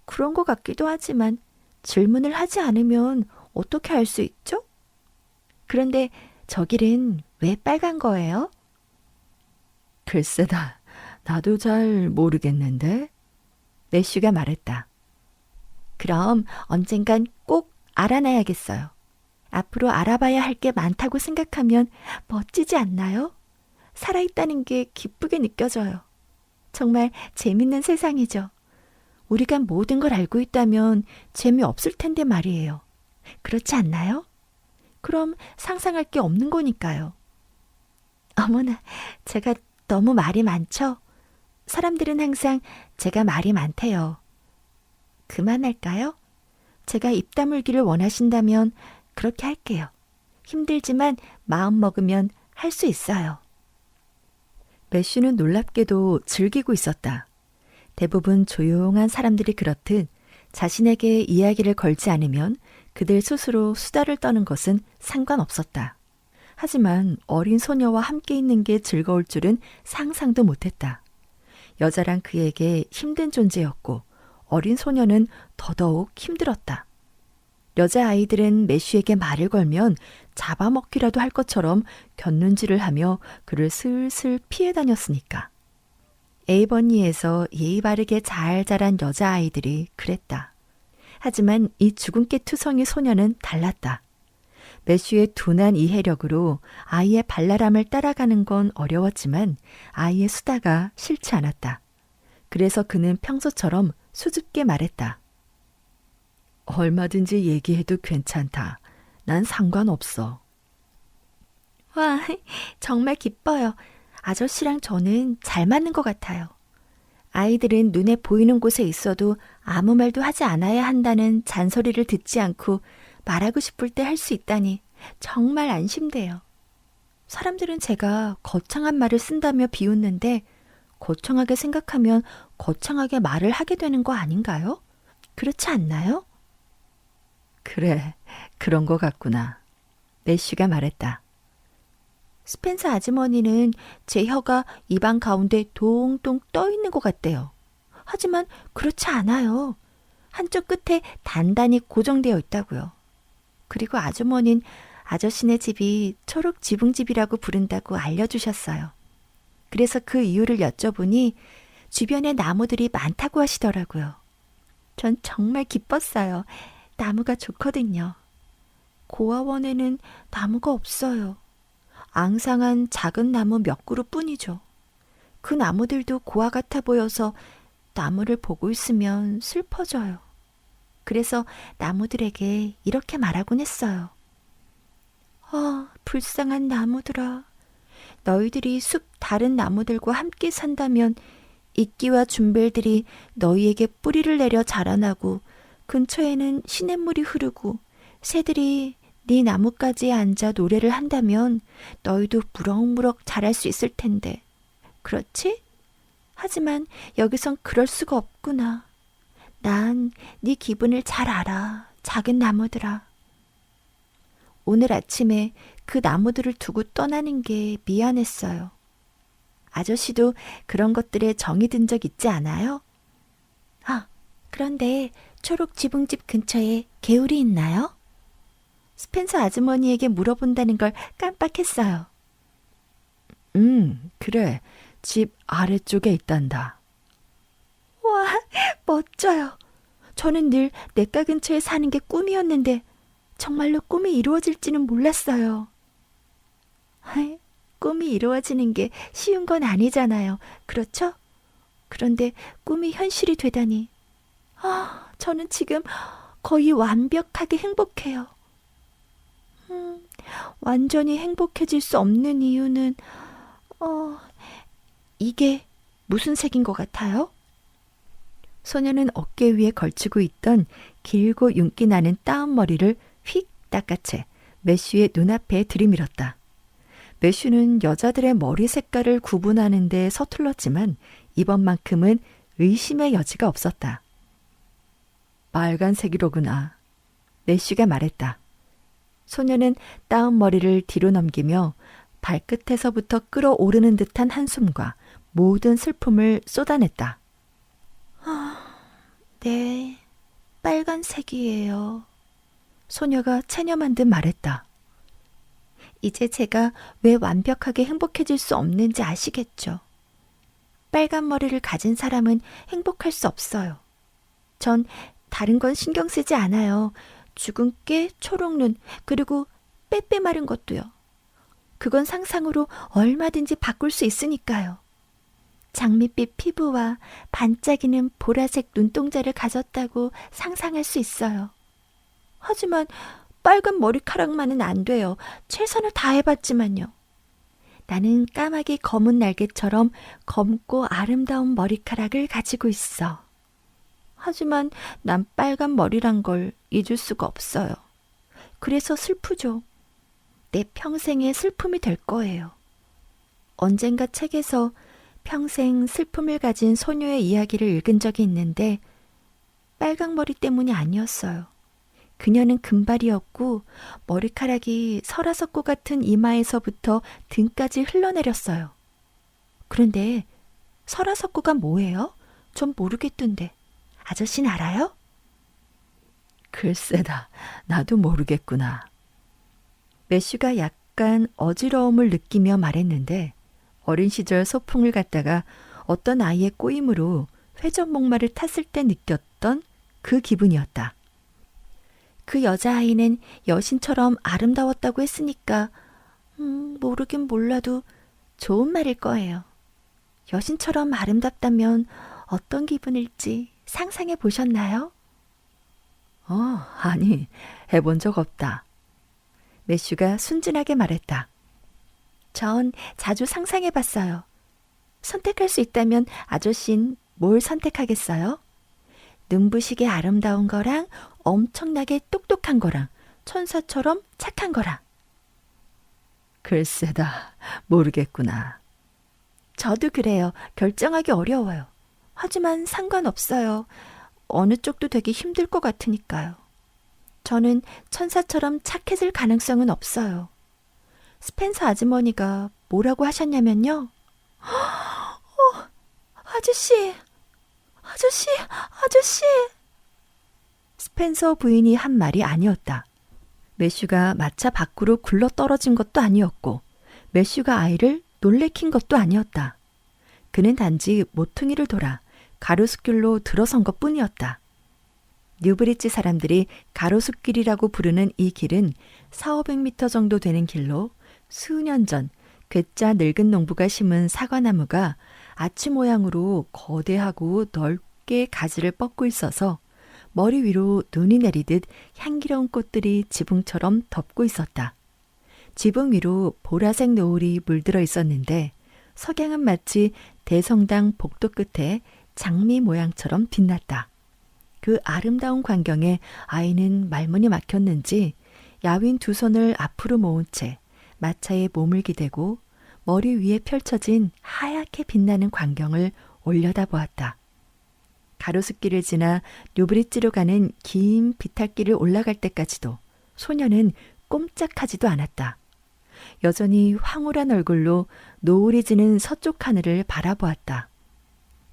그런 것 같기도 하지만 질문을 하지 않으면 어떻게 알 수 있죠? 그런데 저 길은 왜 빨간 거예요? 글쎄, 나도 잘 모르겠는데. 매슈가 말했다. 그럼 언젠간 꼭 알아놔야겠어요. 앞으로 알아봐야 할 게 많다고 생각하면 멋지지 않나요? 살아있다는 게 기쁘게 느껴져요. 정말 재밌는 세상이죠. 우리가 모든 걸 알고 있다면 재미없을 텐데 말이에요. 그렇지 않나요? 그럼 상상할 게 없는 거니까요. 어머나, 제가 너무 말이 많죠? 사람들은 항상 제가 말이 많대요. 그만할까요? 제가 입 다물기를 원하신다면 그렇게 할게요. 힘들지만 마음 먹으면 할 수 있어요. 매슈는 놀랍게도 즐기고 있었다. 대부분 조용한 사람들이 그렇듯 자신에게 이야기를 걸지 않으면 그들 스스로 수다를 떠는 것은 상관없었다. 하지만 어린 소녀와 함께 있는 게 즐거울 줄은 상상도 못했다. 여자란 그에게 힘든 존재였고 어린 소녀는 더더욱 힘들었다. 여자아이들은 매슈에게 말을 걸면 잡아먹기라도 할 것처럼 곁눈질을 하며 그를 슬슬 피해 다녔으니까. 에이버니에서 예의 바르게 잘 자란 여자아이들이 그랬다. 하지만 이 주근깨 투성이 소녀는 달랐다. 매슈의 둔한 이해력으로 아이의 발랄함을 따라가는 건 어려웠지만 아이의 수다가 싫지 않았다. 그래서 그는 평소처럼 수줍게 말했다. 얼마든지 얘기해도 괜찮다. 난 상관없어. 와, 정말 기뻐요. 아저씨랑 저는 잘 맞는 것 같아요. 아이들은 눈에 보이는 곳에 있어도 아무 말도 하지 않아야 한다는 잔소리를 듣지 않고 말하고 싶을 때 할 수 있다니 정말 안심돼요. 사람들은 제가 거창한 말을 쓴다며 비웃는데 거창하게 생각하면 거창하게 말을 하게 되는 거 아닌가요? 그렇지 않나요? 그래, 그런 거 같구나. 매슈가 말했다. 스펜서 아주머니는 제 혀가 입안 가운데 동동 떠 있는 것 같대요. 하지만 그렇지 않아요. 한쪽 끝에 단단히 고정되어 있다고요. 그리고 아주머니는 아저씨네 집이 초록 지붕집이라고 부른다고 알려주셨어요. 그래서 그 이유를 여쭤보니 주변에 나무들이 많다고 하시더라고요. 전 정말 기뻤어요. 나무가 좋거든요. 고아원에는 나무가 없어요. 앙상한 작은 나무 몇 그루뿐이죠. 그 나무들도 고아 같아 보여서 나무를 보고 있으면 슬퍼져요. 그래서 나무들에게 이렇게 말하곤 했어요. 불쌍한 나무들아. 너희들이 숲 다른 나무들과 함께 산다면 이끼와 준벨들이 너희에게 뿌리를 내려 자라나고 근처에는 시냇물이 흐르고 새들이 네 나뭇가지에 앉아 노래를 한다면 너희도 무럭무럭 자랄 수 있을 텐데. 그렇지? 하지만 여기선 그럴 수가 없구나. 난 네 기분을 잘 알아, 작은 나무들아. 오늘 아침에 그 나무들을 두고 떠나는 게 미안했어요. 아저씨도 그런 것들에 정이 든 적 있지 않아요? 그런데 초록 지붕집 근처에 개울이 있나요? 스펜서 아주머니에게 물어본다는 걸 깜빡했어요. 그래. 집 아래쪽에 있단다. 와, 멋져요. 저는 늘 냇가 근처에 사는 게 꿈이었는데 정말로 꿈이 이루어질지는 몰랐어요. 꿈이 이루어지는 게 쉬운 건 아니잖아요. 그렇죠? 그런데 꿈이 현실이 되다니. 저는 지금 거의 완벽하게 행복해요. 완전히 행복해질 수 없는 이유는 이게 무슨 색인 것 같아요? 소녀는 어깨 위에 걸치고 있던 길고 윤기 나는 따은 머리를 휙 닦아채 매슈의 눈앞에 들이밀었다. 매슈는 여자들의 머리 색깔을 구분하는 데 서툴렀지만 이번만큼은 의심의 여지가 없었다. 빨간색이로구나. 매슈가 말했다. 소녀는 따은 머리를 뒤로 넘기며 발끝에서부터 끓어오르는 듯한 한숨과 모든 슬픔을 쏟아냈다. 네, 빨간색이에요. 소녀가 체념한 듯 말했다. 이제 제가 왜 완벽하게 행복해질 수 없는지 아시겠죠? 빨간 머리를 가진 사람은 행복할 수 없어요. 전 다른 건 신경 쓰지 않아요. 죽은 깨, 초록눈, 그리고 빼빼 마른 것도요. 그건 상상으로 얼마든지 바꿀 수 있으니까요. 장밋빛 피부와 반짝이는 보라색 눈동자를 가졌다고 상상할 수 있어요. 하지만 빨간 머리카락만은 안 돼요. 최선을 다해봤지만요. 나는 까마귀 검은 날개처럼 검고 아름다운 머리카락을 가지고 있어. 하지만 난 빨간 머리란 걸 잊을 수가 없어요. 그래서 슬프죠. 내 평생의 슬픔이 될 거예요. 언젠가 책에서 평생 슬픔을 가진 소녀의 이야기를 읽은 적이 있는데 빨강 머리 때문이 아니었어요. 그녀는 금발이었고 머리카락이 설화석고 같은 이마에서부터 등까지 흘러내렸어요. 그런데 설화석고가 뭐예요? 전 모르겠던데. 아저씨는 알아요? 글쎄다, 나도 모르겠구나. 매슈가 약간 어지러움을 느끼며 말했는데 어린 시절 소풍을 갔다가 어떤 아이의 꼬임으로 회전목마를 탔을 때 느꼈던 그 기분이었다. 그 여자아이는 여신처럼 아름다웠다고 했으니까 모르긴 몰라도 좋은 말일 거예요. 여신처럼 아름답다면 어떤 기분일지 상상해 보셨나요? 아니, 해본 적 없다. 매슈가 순진하게 말했다. 전 자주 상상해 봤어요. 선택할 수 있다면 아저씨는 뭘 선택하겠어요? 눈부시게 아름다운 거랑 엄청나게 똑똑한 거랑 천사처럼 착한 거랑. 글쎄다, 모르겠구나. 저도 그래요. 결정하기 어려워요. 하지만 상관없어요. 어느 쪽도 되게 힘들 것 같으니까요. 저는 천사처럼 착해질 가능성은 없어요. 스펜서 아주머니가 뭐라고 하셨냐면요. 아저씨! 스펜서 부인이 한 말이 아니었다. 매슈가 마차 밖으로 굴러 떨어진 것도 아니었고 매슈가 아이를 놀래킨 것도 아니었다. 그는 단지 모퉁이를 돌아 가로수길로 들어선 것뿐이었다. 뉴브리지 사람들이 가로수길이라고 부르는 이 길은 400~500m 정도 되는 길로 수년 전 괴짜 늙은 농부가 심은 사과나무가 아치 모양으로 거대하고 넓게 가지를 뻗고 있어서 머리 위로 눈이 내리듯 향기로운 꽃들이 지붕처럼 덮고 있었다. 지붕 위로 보라색 노을이 물들어 있었는데 석양은 마치 대성당 복도 끝에 장미 모양처럼 빛났다. 그 아름다운 광경에 아이는 말문이 막혔는지 야윈 두 손을 앞으로 모은 채 마차에 몸을 기대고 머리 위에 펼쳐진 하얗게 빛나는 광경을 올려다보았다. 가로수길을 지나 뉴브리지로 가는 긴 비탈길을 올라갈 때까지도 소녀는 꼼짝하지도 않았다. 여전히 황홀한 얼굴로 노을이 지는 서쪽 하늘을 바라보았다.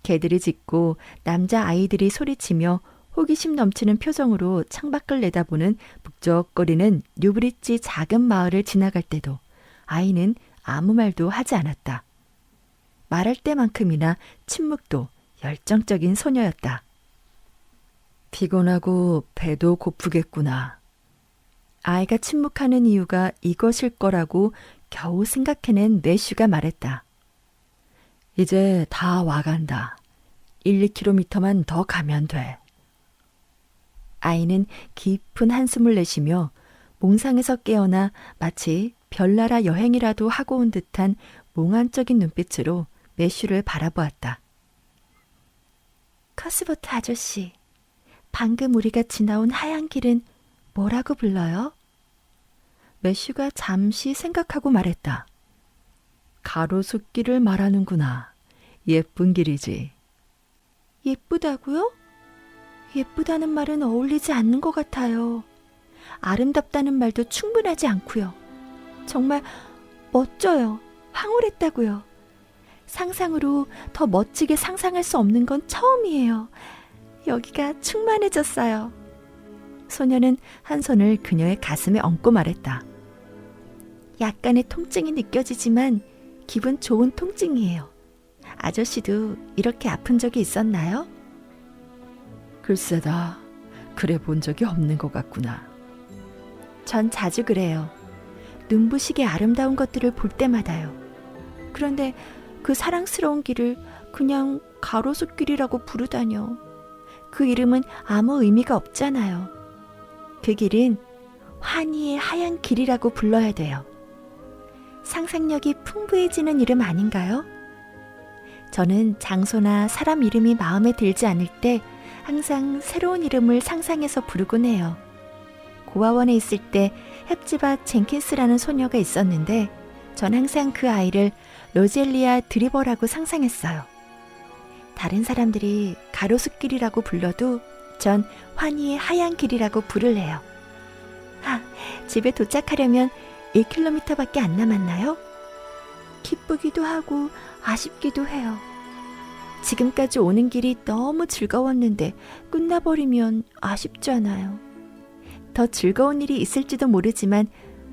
개들이 짖고 남자아이들이 소리치며 호기심 넘치는 표정으로 창밖을 내다보는 북적거리는 뉴브리지 작은 마을을 지나갈 때도 아이는 아무 말도 하지 않았다. 말할 때만큼이나 침묵도 열정적인 소녀였다. 피곤하고 배도 고프겠구나. 아이가 침묵하는 이유가 이것일 거라고 겨우 생각해낸 매슈가 말했다. 이제 다 와간다. 1~2km만 더 가면 돼. 아이는 깊은 한숨을 내쉬며 몽상에서 깨어나 마치 별나라 여행이라도 하고 온 듯한 몽환적인 눈빛으로 매슈를 바라보았다. 커스버트 아저씨, 방금 우리가 지나온 하얀 길은 뭐라고 불러요? 매슈가 잠시 생각하고 말했다. 가로수길을 말하는구나. 예쁜 길이지. 예쁘다고요? 예쁘다는 말은 어울리지 않는 것 같아요. 아름답다는 말도 충분하지 않고요. 정말 멋져요. 황홀했다고요. 상상으로 더 멋지게 상상할 수 없는 건 처음이에요. 여기가 충만해졌어요. 소녀는 한 손을 그녀의 가슴에 얹고 말했다. 약간의 통증이 느껴지지만 기분 좋은 통증이에요. 아저씨도 이렇게 아픈 적이 있었나요? 글쎄다. 그래 본 적이 없는 것 같구나. 전 자주 그래요. 눈부시게 아름다운 것들을 볼 때마다요. 그런데 그 사랑스러운 길을 그냥 가로수길이라고 부르다뇨. 그 이름은 아무 의미가 없잖아요. 그 길은 환희의 하얀 길이라고 불러야 돼요. 상상력이 풍부해지는 이름 아닌가요? 저는 장소나 사람 이름이 마음에 들지 않을 때 항상 새로운 이름을 상상해서 부르곤 해요. 고아원에 있을 때 헵지바 젠킨스라는 소녀가 있었는데 전 항상 그 아이를 로젤리아 드리버라고 상상했어요. 다른 사람들이 가로수길이라고 불러도 전 환희의 하얀 길이라고 부를래요. 집에 도착하려면 1km밖에 안 남았나요? 기쁘기도 하고 아쉽기도 해요. 지금까지 오는 길이 너무 즐거웠는데 끝나버리면 아쉽잖아요. 더 즐거운 일이 있을지도 모르지만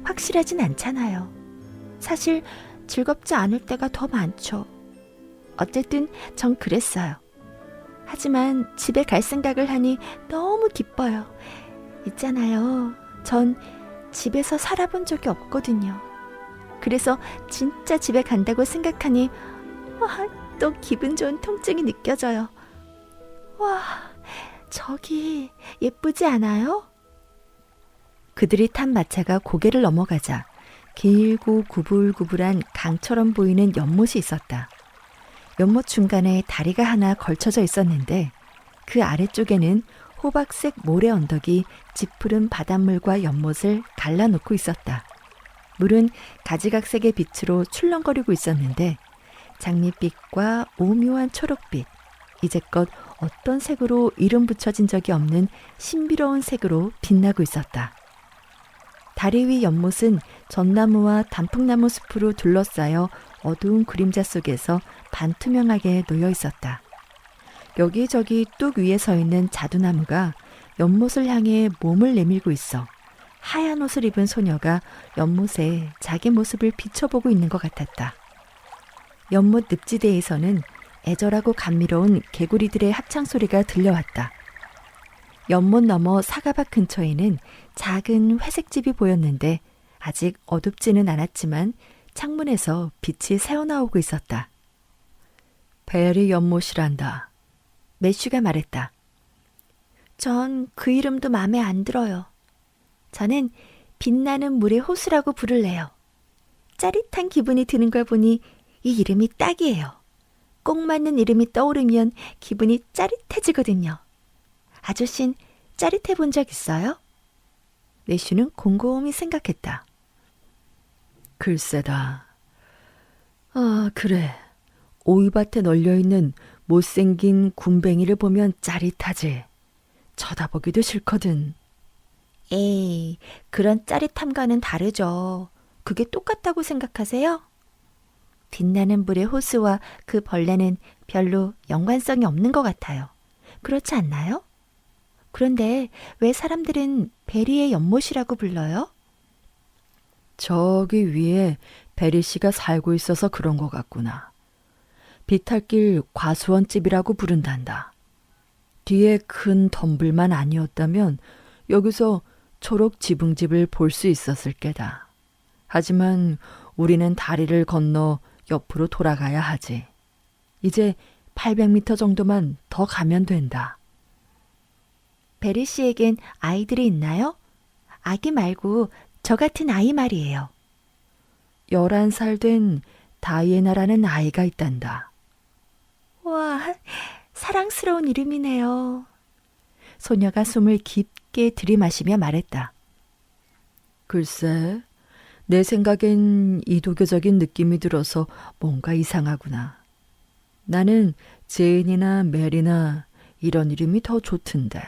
확실하진 않잖아요. 사실 즐겁지 않을 때가 더 많죠. 어쨌든 전 그랬어요. 하지만 집에 갈 생각을 하니 너무 기뻐요. 있잖아요. 전 집에서 살아본 적이 없거든요. 그래서 진짜 집에 간다고 생각하니 또 기분 좋은 통증이 느껴져요. 와, 저기 예쁘지 않아요? 그들이 탄 마차가 고개를 넘어가자 길고 구불구불한 강처럼 보이는 연못이 있었다. 연못 중간에 다리가 하나 걸쳐져 있었는데 그 아래쪽에는 호박색 모래 언덕이 짙푸른 바닷물과 연못을 갈라놓고 있었다. 물은 가지각색의 빛으로 출렁거리고 있었는데 장밋빛과 오묘한 초록빛, 이제껏 어떤 색으로 이름 붙여진 적이 없는 신비로운 색으로 빛나고 있었다. 다리 위 연못은 전나무와 단풍나무 숲으로 둘러싸여 어두운 그림자 속에서 반투명하게 놓여 있었다. 여기저기 뚝 위에 서 있는 자두나무가 연못을 향해 몸을 내밀고 있어 하얀 옷을 입은 소녀가 연못에 자기 모습을 비춰보고 있는 것 같았다. 연못 늪지대에서는 애절하고 감미로운 개구리들의 합창 소리가 들려왔다. 연못 너머 사과밭 근처에는 작은 회색집이 보였는데 아직 어둡지는 않았지만 창문에서 빛이 새어나오고 있었다. 베리 연못이란다. 매슈가 말했다. 전 그 이름도 마음에 안 들어요. 저는 빛나는 물의 호수라고 부를래요. 짜릿한 기분이 드는 걸 보니 이 이름이 딱이에요. 꼭 맞는 이름이 떠오르면 기분이 짜릿해지거든요. 아저씨는 짜릿해 본 적 있어요? 매슈는 곰곰이 생각했다. 글쎄다. 그래. 오이밭에 널려있는 못생긴 군뱅이를 보면 짜릿하지. 쳐다보기도 싫거든. 에이, 그런 짜릿함과는 다르죠. 그게 똑같다고 생각하세요? 빛나는 물의 호수와 그 벌레는 별로 연관성이 없는 것 같아요. 그렇지 않나요? 그런데 왜 사람들은 베리의 연못이라고 불러요? 저기 위에 베리 씨가 살고 있어서 그런 것 같구나. 비탈길 과수원집이라고 부른단다. 뒤에 큰 덤불만 아니었다면 여기서 초록 지붕집을 볼 수 있었을 게다. 하지만 우리는 다리를 건너 옆으로 돌아가야 하지. 이제 800m 정도만 더 가면 된다. 베리 씨에겐 아이들이 있나요? 아기 말고 저 같은 아이 말이에요. 11살 된 다이애나라는 아이가 있단다. 와, 사랑스러운 이름이네요. 소녀가 숨을 깊게 들이마시며 말했다. 글쎄, 내 생각엔 이도교적인 느낌이 들어서 뭔가 이상하구나. 나는 제인이나 메리나 이런 이름이 더 좋던데.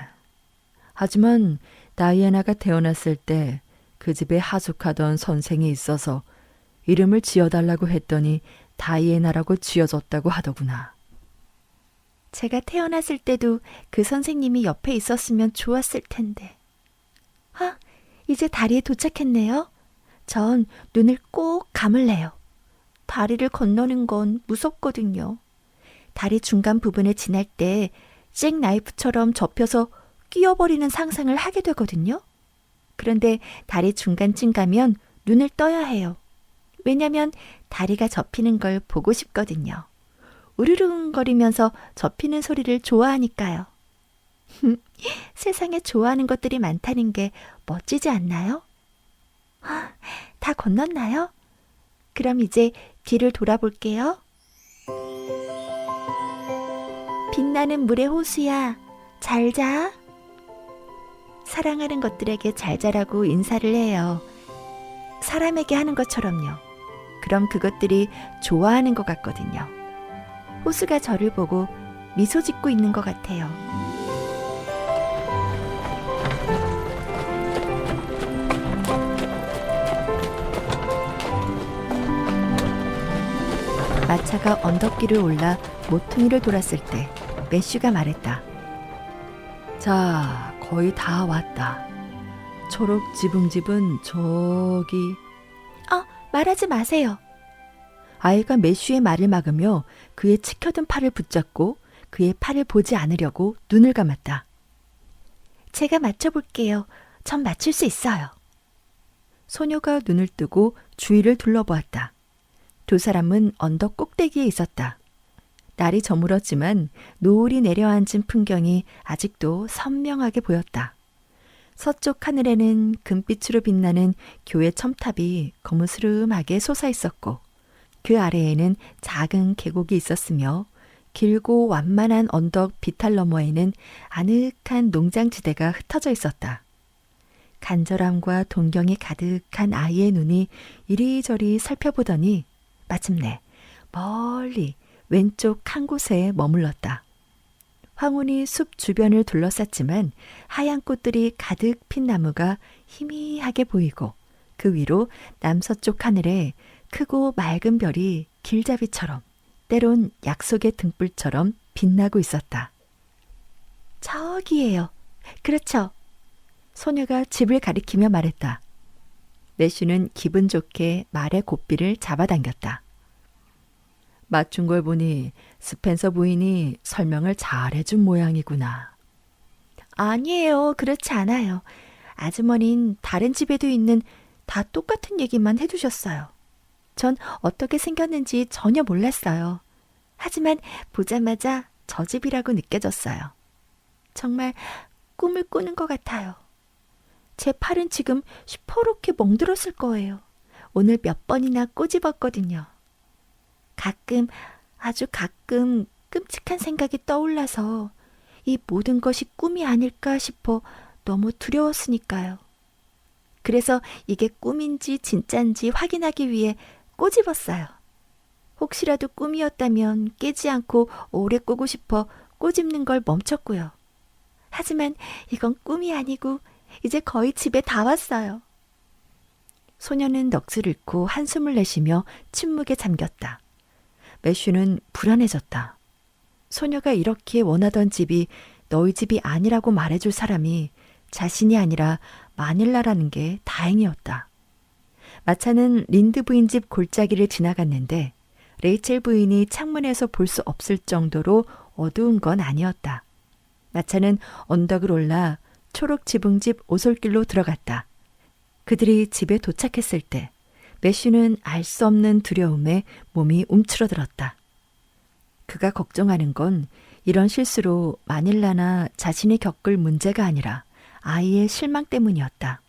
하지만 다이애나가 태어났을 때 그 집에 하숙하던 선생이 있어서 이름을 지어달라고 했더니 다이애나라고 지어졌다고 하더구나. 제가 태어났을 때도 그 선생님이 옆에 있었으면 좋았을 텐데. 아, 이제 다리에 도착했네요. 전 눈을 꼭 감을래요. 다리를 건너는 건 무섭거든요. 다리 중간 부분을 지날 때 잭 나이프처럼 접혀서 끼어버리는 상상을 하게 되거든요. 그런데 다리 중간쯤 가면 눈을 떠야 해요. 왜냐면 다리가 접히는 걸 보고 싶거든요. 으르릉거리면서 접히는 소리를 좋아하니까요. 세상에 좋아하는 것들이 많다는 게 멋지지 않나요? 다 건넜나요? 그럼 이제 뒤를 돌아볼게요. 빛나는 물의 호수야, 잘 자. 사랑하는 것들에게 잘 자라고 인사를 해요. 사람에게 하는 것처럼요. 그럼 그것들이 좋아하는 것 같거든요. 호수가 저를 보고 미소 짓고 있는 것 같아요. 마차가 언덕길을 올라 모퉁이를 돌았을 때 매슈가 말했다. 자, 거의 다 왔다. 초록 지붕집은 저기... 말하지 마세요. 아이가 매슈의 말을 막으며 그의 치켜든 팔을 붙잡고 그의 팔을 보지 않으려고 눈을 감았다. 제가 맞춰볼게요. 전 맞출 수 있어요. 소녀가 눈을 뜨고 주위를 둘러보았다. 두 사람은 언덕 꼭대기에 있었다. 날이 저물었지만 노을이 내려앉은 풍경이 아직도 선명하게 보였다. 서쪽 하늘에는 금빛으로 빛나는 교회 첨탑이 거무스름하게 솟아 있었고 그 아래에는 작은 계곡이 있었으며 길고 완만한 언덕 비탈 너머에는 아늑한 농장지대가 흩어져 있었다. 간절함과 동경이 가득한 아이의 눈이 이리저리 살펴보더니 마침내 멀리 왼쪽 한 곳에 머물렀다. 황혼이 숲 주변을 둘러쌌지만 하얀 꽃들이 가득 핀 나무가 희미하게 보이고 그 위로 남서쪽 하늘에 크고 맑은 별이 길잡이처럼 때론 약속의 등불처럼 빛나고 있었다. 저기예요. 그렇죠. 소녀가 집을 가리키며 말했다. 매슈는 기분 좋게 말의 고삐를 잡아당겼다. 맞춘 걸 보니 스펜서 부인이 설명을 잘해준 모양이구나. 아니에요. 그렇지 않아요. 아주머니는 다른 집에도 있는 다 똑같은 얘기만 해주셨어요. 전 어떻게 생겼는지 전혀 몰랐어요. 하지만 보자마자 저 집이라고 느껴졌어요. 정말 꿈을 꾸는 것 같아요. 제 팔은 지금 시퍼렇게 멍들었을 거예요. 오늘 몇 번이나 꼬집었거든요. 가끔, 아주 가끔 끔찍한 생각이 떠올라서 이 모든 것이 꿈이 아닐까 싶어 너무 두려웠으니까요. 그래서 이게 꿈인지 진짠지 확인하기 위해 꼬집었어요. 혹시라도 꿈이었다면 깨지 않고 오래 꾸고 싶어 꼬집는 걸 멈췄고요. 하지만 이건 꿈이 아니고 이제 거의 집에 다 왔어요. 소녀는 넋을 잃고 한숨을 내쉬며 침묵에 잠겼다. 매슈는 불안해졌다. 소녀가 이렇게 원하던 집이 너희 집이 아니라고 말해줄 사람이 자신이 아니라 마닐라라는 게 다행이었다. 마차는 린드 부인 집 골짜기를 지나갔는데 레이첼 부인이 창문에서 볼 수 없을 정도로 어두운 건 아니었다. 마차는 언덕을 올라 초록 지붕집 오솔길로 들어갔다. 그들이 집에 도착했을 때 매슈는 알 수 없는 두려움에 몸이 움츠러들었다. 그가 걱정하는 건 이런 실수로 마닐라나 자신이 겪을 문제가 아니라 아이의 실망 때문이었다.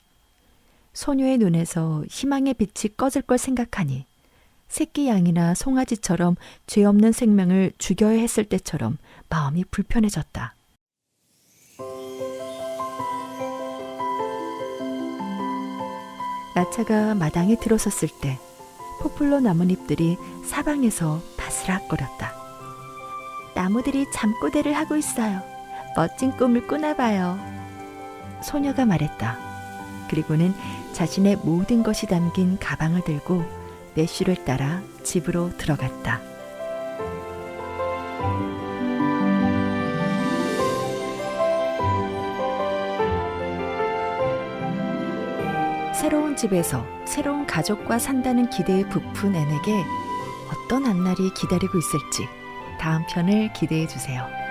소녀의 눈에서 희망의 빛이 꺼질 걸 생각하니 새끼 양이나 송아지처럼 죄 없는 생명을 죽여야 했을 때처럼 마음이 불편해졌다. 마차가 마당에 들어섰을 때 포플러 나뭇잎들이 사방에서 바스락거렸다. 나무들이 잠꼬대를 하고 있어요. 멋진 꿈을 꾸나 봐요. 소녀가 말했다. 그리고는 자신의 모든 것이 담긴 가방을 들고 매슈를 따라 집으로 들어갔다. 새로운 집에서 새로운 가족과 산다는 기대에 부푼 앤에게 어떤 앞날이 기다리고 있을지 다음 편을 기대해 주세요.